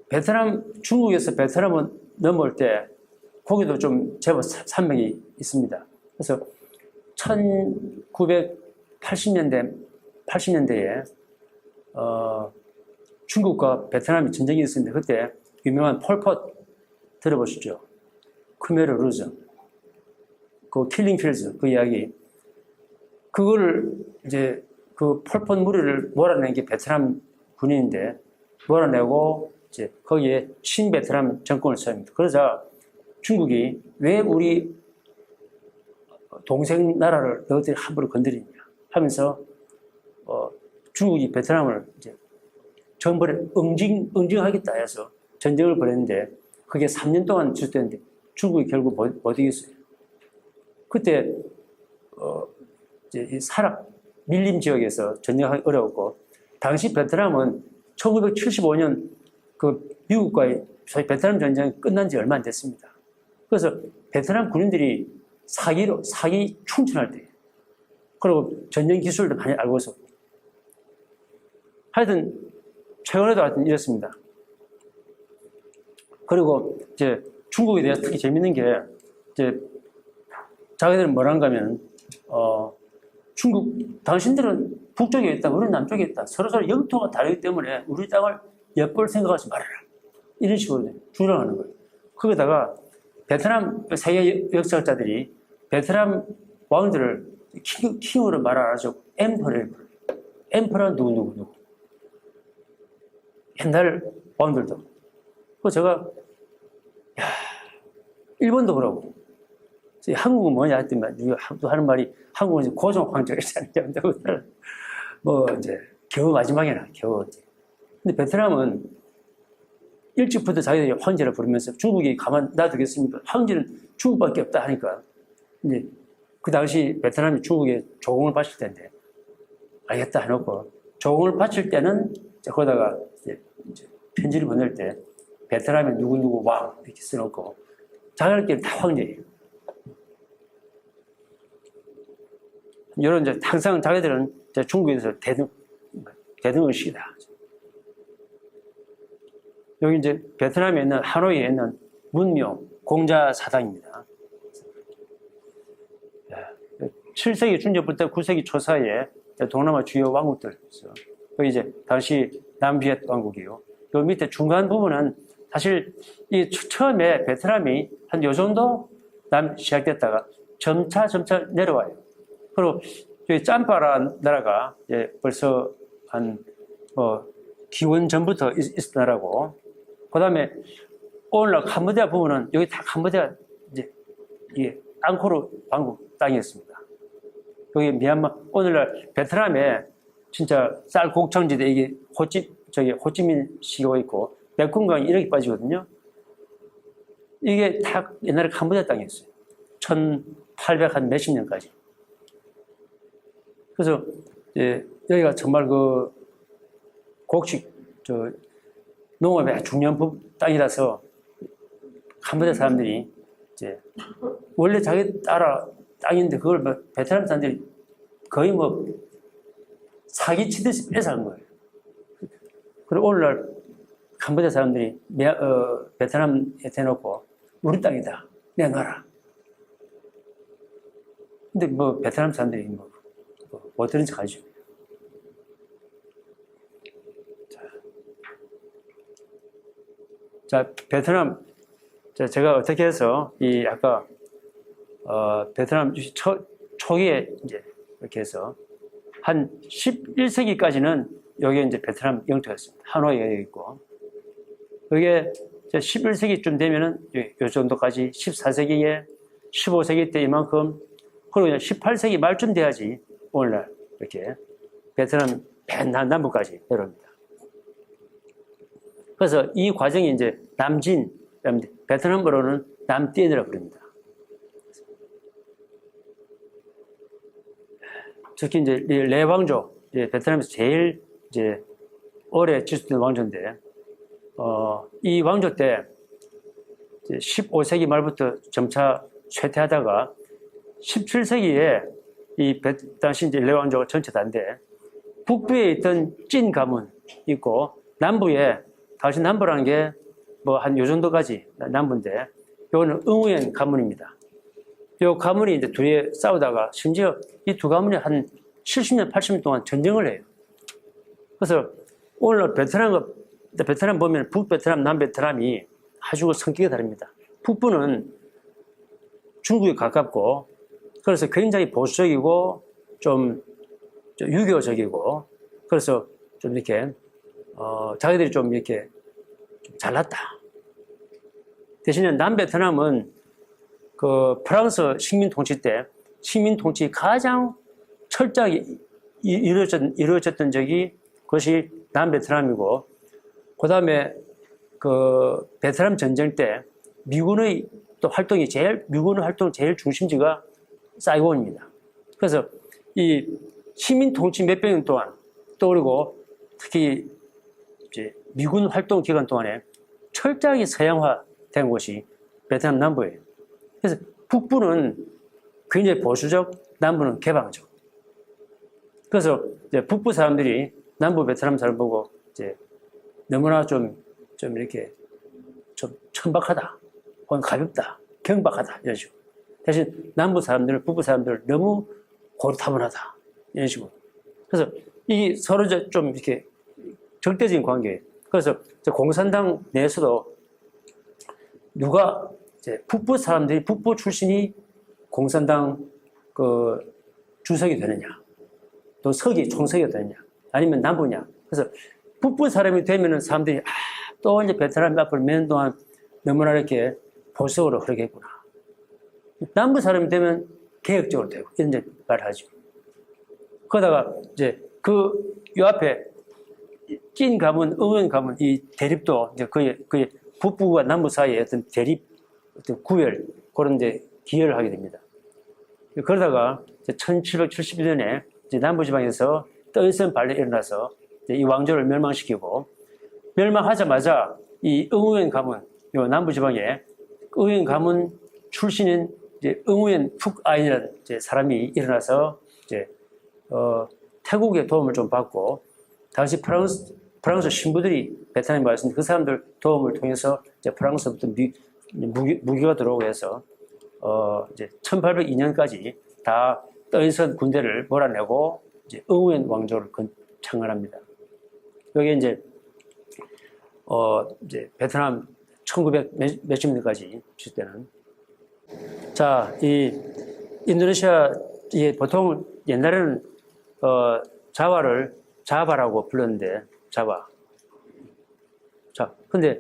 베트남 중국에서 베트남은 넘어올 때 거기도 좀 제법 산맥이 있습니다. 그래서 1980년대에 중국과 베트남이 전쟁이 있었는데 그때 유명한 폴폿 들어보시죠? 크메르 루즈 그 킬링 필즈 그 이야기 그거를 이제 그 폴폿 무리를 몰아낸 게 베트남 군인인데 몰아내고 이제 거기에 신베트남 정권을 세웁니다. 그러자 중국이 왜 우리 동생 나라를 너희들이 함부로 건드리냐 하면서 중국이 베트남을 이제 전번에 응징하겠다 해서 전쟁을 벌였는데 그게 3년 동안 지속됐는데 중국이 결국 못 이겼어요. 그때 이제 이 밀림 지역에서 전쟁하기 어려웠고, 당시 베트남은 1975년 그 미국과의 소위 베트남 전쟁이 끝난 지 얼마 안 됐습니다. 그래서 베트남 군인들이 사기 충천할 때, 그리고 전쟁 기술도 많이 알고 있었고, 하여튼 최근에도 하여튼 이랬습니다. 그리고 이제 중국에 대해서 특히 재밌는 게, 이제 자기들은 뭐란가 하면, 중국, 당신들은 북쪽에 있다, 우리는 남쪽에 있다. 서로서로 영토가 다르기 때문에 우리 땅을 엿볼 생각하지 말아라. 이런 식으로 주장하는 거예요. 거기다가 베트남 세계 역사학자들이 베트남 왕들을 킹으로 말 안 하죠. 엠퍼를. 엠퍼는 누구. 옛날 왕들도. 그래서 제가, 일본도 그러고, 한국은 뭐냐 했더니, 또 하는 말이, 한국은 이제 고종 황제가 있잖아요. 뭐, 이제, 겨우 마지막에나, 겨우. 근데 베트남은 일찍부터 자기들이 황제를 부르면서 중국이 가만 놔두겠습니까? 황제는 중국밖에 없다 하니까, 이제, 그 당시 베트남이 중국에 조공을 바칠 텐데, 알겠다 해놓고, 조공을 바칠 때는, 거기다가 이제 편지를 보낼 때, 베트남에 누구 왕, 이렇게 써놓고, 자기들끼리 다 황제예요. 이런 이제 항상 자기들은 이제 중국에서 대등의식이다. 여기 이제 베트남에 있는 하노이에 있는 문명 공자사당입니다. 7세기 중전부터 9세기 초 사이에 동남아 주요 왕국들, 여기 이제 당시 남비엣 왕국이요. 요 밑에 중간 부분은 사실 이 처음에 베트남이 한 요 정도 시작됐다가 점차 내려와요. 그리고 여기 짬바라는 나라가 이제 벌써 한 기원 전부터 있었던 나라고, 그 다음에 오늘날 캄보디아 부분은 여기 다 캄보디아 이제 이게 앙코르 왕국 땅이었습니다. 여기 미얀마, 오늘날 베트남에 진짜 쌀 곡창지대 이게 호찌민 시가 있고 메콩강이 이렇게 빠지거든요. 이게 다 옛날에 캄보디아 땅이었어요. 1800 한 몇십 년까지. 그래서 여기가 정말 그 곡식 농업의 중요한 땅이라서 캄보디아 사람들이 이제 원래 자기 땅인데 그걸 베트남 사람들이 거의 뭐 사기치듯이 뺏어간 거예요. 그리고 오늘날 캄보디아 사람들이 베트남에 대놓고 우리 땅이다, 내놔라. 근데 뭐 베트남 사람들이 뭐 들은 척 하죠. 자, 베트남, 제가 어떻게 해서 아까 베트남 초기에 이제 이렇게 해서 한 11세기까지는 여기 이제 베트남 영토였습니다. 하노이가 여기 있고, 여기에 11세기쯤 되면은 요 정도까지 14세기에 15세기 때 이만큼, 그리고 18세기 말쯤 돼야지 오늘날 이렇게 베트남 남부까지 내려옵니다. 그래서 이 과정이 이제 남진, 베트남어로는 남띠엔이라고 부릅니다. 특히 이제 레왕조, 베트남에서 제일 이제 오래 지속된 왕조인데, 이 왕조 때 15세기 말부터 점차 쇠퇴하다가 17세기에 당시 이제 레왕조가 전체 다인데, 북부에 있던 찐 가문 있고, 남부에, 당시 남부라는 게 뭐 한 요 정도까지 남부인데, 요거는 응우엔 가문입니다. 요 가문이 이제 둘이 싸우다가, 심지어 이 두 가문이 한 70년, 80년 동안 전쟁을 해요. 그래서 오늘 베트남 보면 북베트남, 남베트남이 아주 성격이 다릅니다. 북부는 중국에 가깝고, 그래서 굉장히 보수적이고, 좀 유교적이고, 그래서 좀 이렇게, 자기들이 좀 이렇게 좀 잘났다. 대신에 남베트남은 그 프랑스 식민 통치 때, 식민 통치 가장 철저하게 이루어졌던 적이 그것이 남베트남이고, 그 다음에 그 베트남 전쟁 때 미군의 또 미군의 활동 제일 중심지가 사이곤입니다. 그래서 이 시민 통치 몇백 년 동안 또 그리고 특히 이제 미군 활동 기간 동안에 철저하게 서양화된 곳이 베트남 남부예요. 그래서 북부는 굉장히 보수적, 남부는 개방적. 그래서 이제 북부 사람들이 남부 베트남 사람 보고 이제 너무나 좀 이렇게 좀 천박하다, 혹은 가볍다, 경박하다 이런 식으로. 대신 남부 사람들은 북부 사람들을 너무 고리타분하다 이런 식으로. 그래서 이 서로 좀 이렇게 적대적인 관계예요. 그래서 공산당 내에서도 누가 이제 북부 사람들이 북부 출신이 공산당 그 주석이 되느냐, 또 총석이 되느냐, 아니면 남부냐. 그래서 북부 사람이 되면은 사람들이 또 이제 베트남 앞으로 몇 년 동안 너무나 이렇게 보수적으로 흐르겠구나. 남부 사람이 되면 개혁적으로 되고 이런 이제 말을 하죠. 그러다가 이제 요 앞에 찐 가문, 응원 가문 이 대립도 이제 거의 북부와 남부 사이에 어떤 대립, 어떤 구별 그런 이제 기여를 하게 됩니다. 그러다가 1771년에 남부지방에서 떠있은 반란이 일어나서 이 왕조를 멸망시키고, 멸망하자마자 이 응우엔 가문, 요 남부지방에 응우엔 가문 출신인 응우엔 푹아인이라는 사람이 일어나서 태국의 도움을 좀 받고, 당시 프랑스 신부들이 베트남에 왔는데 그 사람들 도움을 통해서 프랑스부터 무기가 들어오고 해서 이제 1802년까지 다 떠있은 군대를 몰아내고 응우엔 왕조를 창건합니다. 여기 이제 베트남 1900 몇십 년까지 있을 때는, 자, 이 인도네시아 이게 보통 옛날에는 자바라고 불렀는데 자바. 자, 근데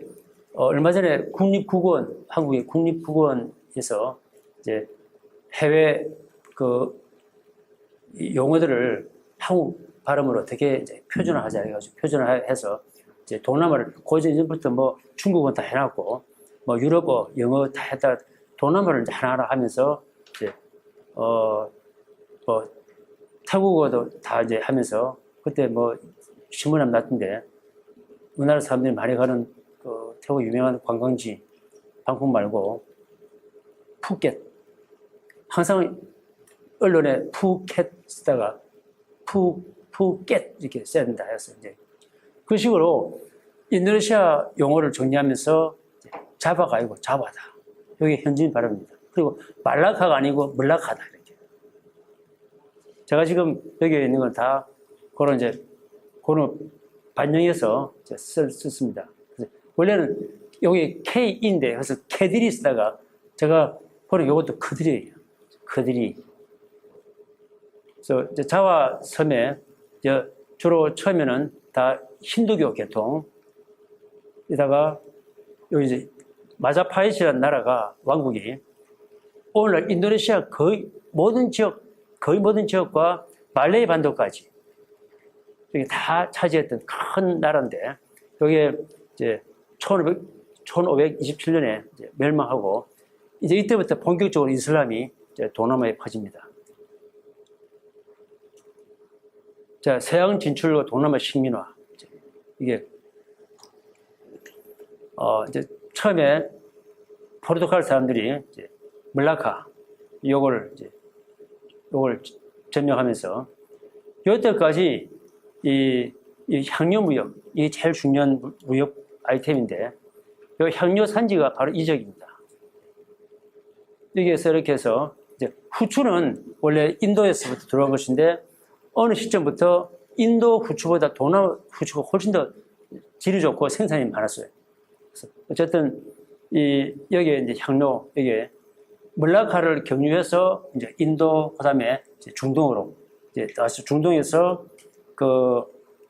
얼마 전에 국립국어원, 한국의 국립국어원에서 이제 해외 그 용어들을 한국 발음으로 어떻게 이제 표준화하자 해가지고 표준화해서 이제 동남아를 고전 이전부터 뭐 중국어는 다 해놨고 뭐 유럽어, 영어 다 했다 동남아를 이제 하나하나 하면서 이제 뭐 태국어도 다 이제 하면서 그때 뭐 신문에 났던데 우리나라 사람들이 많이 가는 그 태국 유명한 관광지 방콕 말고 푸켓, 항상 언론에 푸켓 쓰다가 푸켓 이렇게 써야 된다 해서 이제 그 식으로 인도네시아 용어를 정리하면서 자바가 아니고 자바다. 여기 현지인 발음입니다. 그리고 말라카가 아니고 물라카다 이렇게. 제가 지금 여기에 있는 건 다 그런 그런 반영해서 썼습니다. 원래는 여기 K인데 그래서 캐들이 쓰다가 제가 보는 이것도 크들이에요. 크들이. 그래서 자와 섬에 주로 처음에는 다 힌두교 계통에다가 여기 이제 마자파이시라는 나라가 왕국이 오늘날 인도네시아 거의 모든 지역과 말레이 반도까지 여기 다 차지했던 큰 나라인데 여기에 이제 1527년에 멸망하고 이제 이때부터 본격적으로 이슬람이 이제 동남아에 퍼집니다. 자, 서양 진출과 동남아 식민화. 이게, 이제 처음에 포르투갈 사람들이 이제 물라카, 요걸 점령하면서, 여태까지 이 향료 무역, 이게 제일 중요한 무역 아이템인데, 이 향료 산지가 바로 이 지역입니다. 여기에서 이렇게 해서, 이제 후추는 원래 인도에서부터 들어온 것인데, 어느 시점부터 인도 후추보다 동남아 후추가 훨씬 더 질이 좋고 생산이 많았어요. 그래서 어쨌든 여기에 이제 향료, 여기에 물라카를 경유해서 이제 인도 그다음에 중동으로 이제 다시 중동에서 그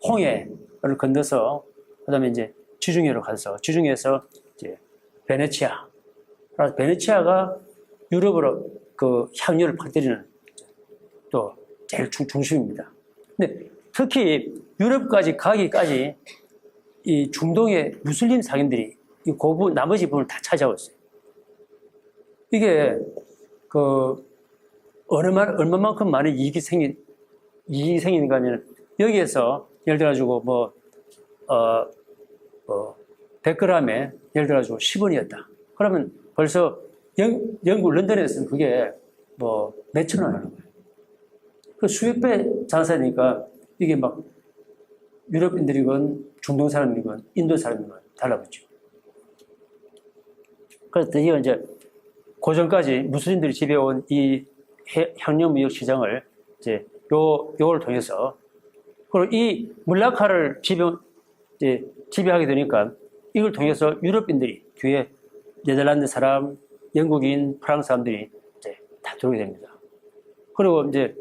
홍해를 건너서 그다음에 이제 지중해로 가서 지중해에서 이제 베네치아, 베네치아가 유럽으로 그 향료를 퍼뜨리는 또 제일 중심입니다. 근데 특히 유럽까지 가기까지 이 중동의 무슬림 상인들이 이 나머지 부분을 다 찾아왔어요. 이게 얼마만큼 많은 이익이 이익이 생기는가 하면 여기에서 예를 들어가지고 100g에 예를 들어가지고 10원이었다. 그러면 벌써 영국 런던에서는 그게 뭐 몇천 원 하는 거예요. 그 수백 배 장사니까 이게 막 유럽인들이건 중동 사람이건 인도 사람이건 달라붙죠. 그래서 드디어 이제 고전까지 무슬림들이 지배해온 이 향료무역 시장을 이제 요걸 통해서 그리고 이 물라카를 지배하게 되니까 이걸 통해서 유럽인들이 뒤에 네덜란드 사람, 영국인, 프랑스 사람들이 이제 다 들어오게 됩니다. 그리고 이제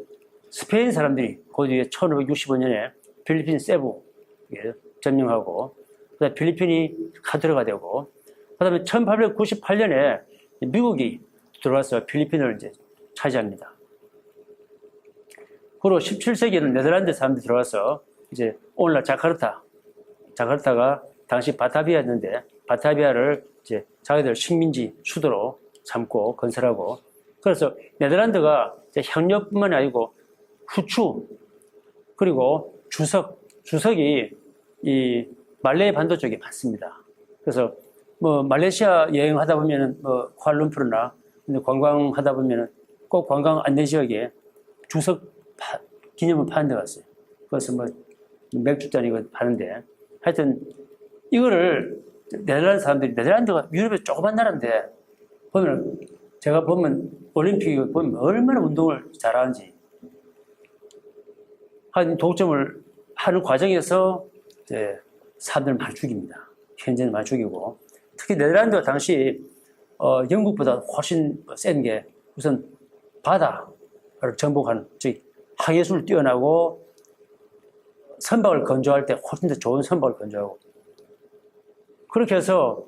스페인 사람들이 그 뒤에 1565년에 필리핀 세부에 점령하고 그다음에 필리핀이 카드르가 되고 그다음에 1898년에 미국이 들어와서 필리핀을 이제 차지합니다. 그리고 17세기에는 네덜란드 사람들이 들어와서 이제 오늘날 자카르타가 당시 바타비아였는데 바타비아를 이제 자기들 식민지 수도로 삼고 건설하고 그래서 네덜란드가 이제 향료뿐만 아니고 후추 그리고 주석이 이 말레이 반도 쪽에 많습니다. 그래서 뭐 말레이시아 여행하다 보면은 뭐 쿠알룸푸르나 관광하다 보면은 꼭 관광 안내 지역에 주석 기념을 파는 데 갔어요. 그래서 뭐 맥주잔 이거 파는데 하여튼 이거를 네덜란드가 유럽의 조그만 나라인데 제가 보면 올림픽 보면 얼마나 운동을 잘하는지 한 독점을 하는 과정에서 이제 사람들을 많이 죽입니다. 현재는 많이 죽이고 특히 네덜란드가 당시 영국보다 훨씬 센 게 우선 바다를 정복하는 즉 항해술 뛰어나고 선박을 건조할 때 훨씬 더 좋은 선박을 건조하고 그렇게 해서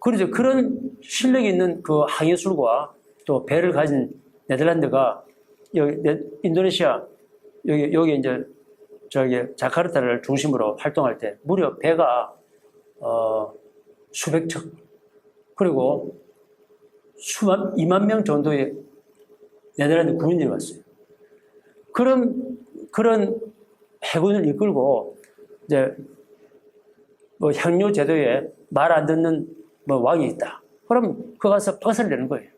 그런 실력이 있는 그 항해술과 또 배를 가진 네덜란드가 인도네시아 여기 이제 자카르타를 중심으로 활동할 때 무려 배가 수백 척 그리고 2만 명 정도의 네덜란드 군인들이 왔어요. 그런 해군을 이끌고 이제 뭐 향료 제도에 말 안 듣는 뭐 왕이 있다. 그럼 그 가서 박살을 내는 거예요.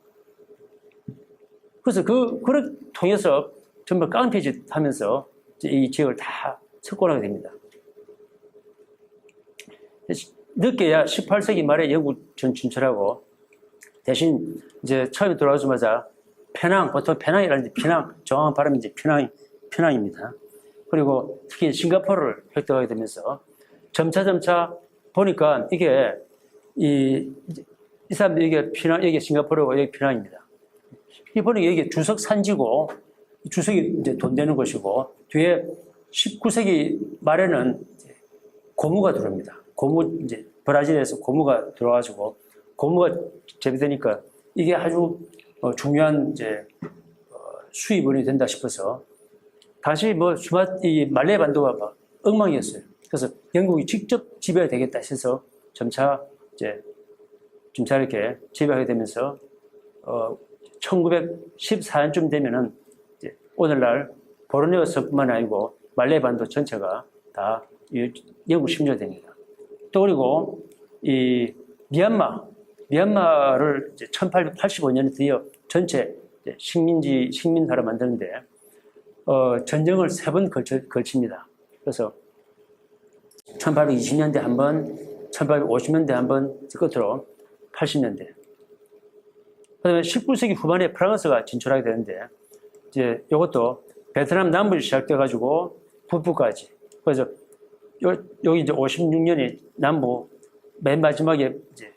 그래서 그걸 통해서 정말 깡패짓 하면서 이 지역을 다 석권하게 됩니다. 늦게야 18세기 말에 영국 진출하고 대신 이제 처음에 돌아오자마자 보통 페낭이라는 정확한 발음이 이제 페낭입니다. 그리고 특히 싱가포르를 획득하게 되면서 점차 보니까 이게 이 사람들이 이게 싱가포르고 여기 페낭입니다. 이 보니까 이게 주석 산지고 주석이 이제 돈 되는 것이고 뒤에 19세기 말에는 고무가 들어옵니다. 이제 브라질에서 고무가 들어와가지고 고무가 재배되니까 이게 아주 중요한 이제 수입원이 된다 싶어서 당시 이 말레이 반도가 막 엉망이었어요. 그래서 영국이 직접 지배가 되겠다 해서 점차 이렇게 지배하게 되면서 1914년쯤 되면은 이제 오늘날 보르네오 섬뿐만 아니고 말레이 반도 전체가 다 영국 심리가 됩니다. 또 그리고 이 미얀마를 이제 1885년에 드디어 전체 식민사로 만드는데 전쟁을 3번 걸칩니다. 그래서 1820년대 한 번, 1850년대 한 번, 끝으로 80년대. 그다음에 19세기 후반에 프랑스가 진출하게 되는데 이제 이것도 베트남 남부에 시작돼가지고 북부까지. 그래서 여기 이제 56년이 남부 맨 마지막에 이제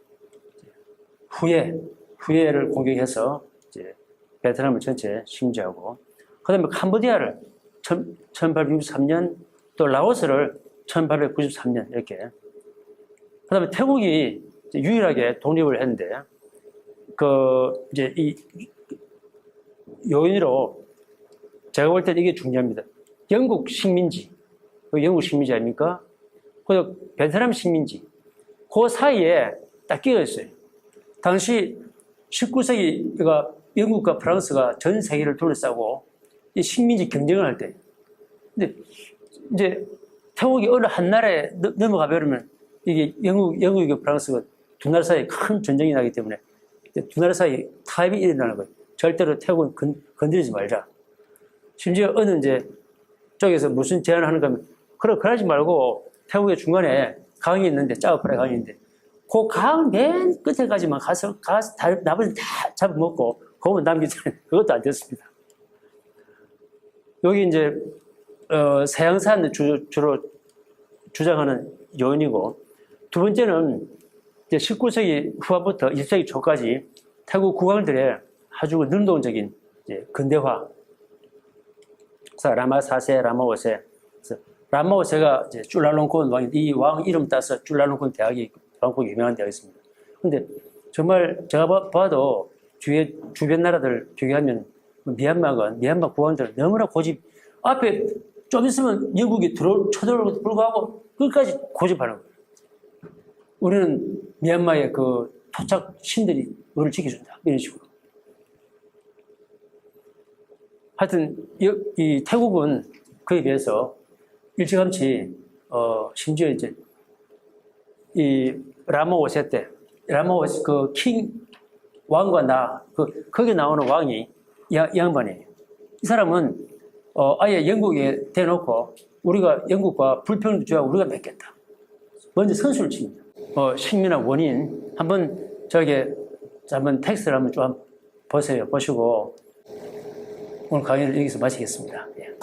후예를 공격해서 이제 베트남을 전체 심지하고, 그다음에 캄보디아를 1863년, 또 라오스를 1893년 이렇게. 그다음에 태국이 이제 유일하게 독립을 했는데 이제 이 요인으로 제가 볼 때는 이게 중요합니다. 영국 식민지 아닙니까? 그리고 베트남 식민지, 그 사이에 딱 끼어 있어요. 당시 19세기가 영국과 프랑스가 전 세계를 둘러싸고 이 식민지 경쟁을 할 때, 근데 이제 태국이 어느 한 나라에 넘어가 버리면 이게 영국이고 프랑스가 두 나라 사이에 큰 전쟁이 나기 때문에 두 나라 사이에 타협이 일어나는 거예요. 절대로 태국은 건드리지 말자. 심지어 어느 이제 쪽에서 무슨 제안을 하는가 하면 그러지 말고 태국의 중간에 강이 있는데 짜오프라의 강이 있는데 그 강 맨 끝에까지만 가서 나머지 다 잡아먹고 그거만 남기잖아요. 그것도 안 됐습니다. 여기 이제 서양산 주로 주장하는 요인이고 두 번째는 이제 19세기 후반부터 20세기 초까지 태국 국왕들의 아주 능동적인 이제 근대화. 라마 4세, 라마 5세. 라마 5세가 이제 쭈랄롱콘 왕인데 이 왕 이름 따서 쭈랄롱콘 대학이 방콕이 유명한 대학이 있습니다. 근데 정말 제가 봐도 주변 나라들 비교하면 미얀마 국왕들 너무나 고집. 앞에 좀 있으면 영국이 쳐들어오고 불구하고 끝까지 고집하는 거예요. 우리는 미얀마의 그 토착 신들이 우리를 지켜준다. 이런 식으로. 하여튼 이 태국은 그에 비해서 일찌감치 심지어 이제 이 라마 5세 때 라마 5세 그 킹 왕과 거기 나오는 왕이 양반이에요. 이 사람은 아예 영국에 대놓고 우리가 영국과 불평등주의하고 우리가 맺겠다. 먼저 선수를 칩니다. 식민학 원인 한번 한번 텍스트를 한번 좀 보세요. 보시고 오늘 강의를 여기서 마치겠습니다. 예.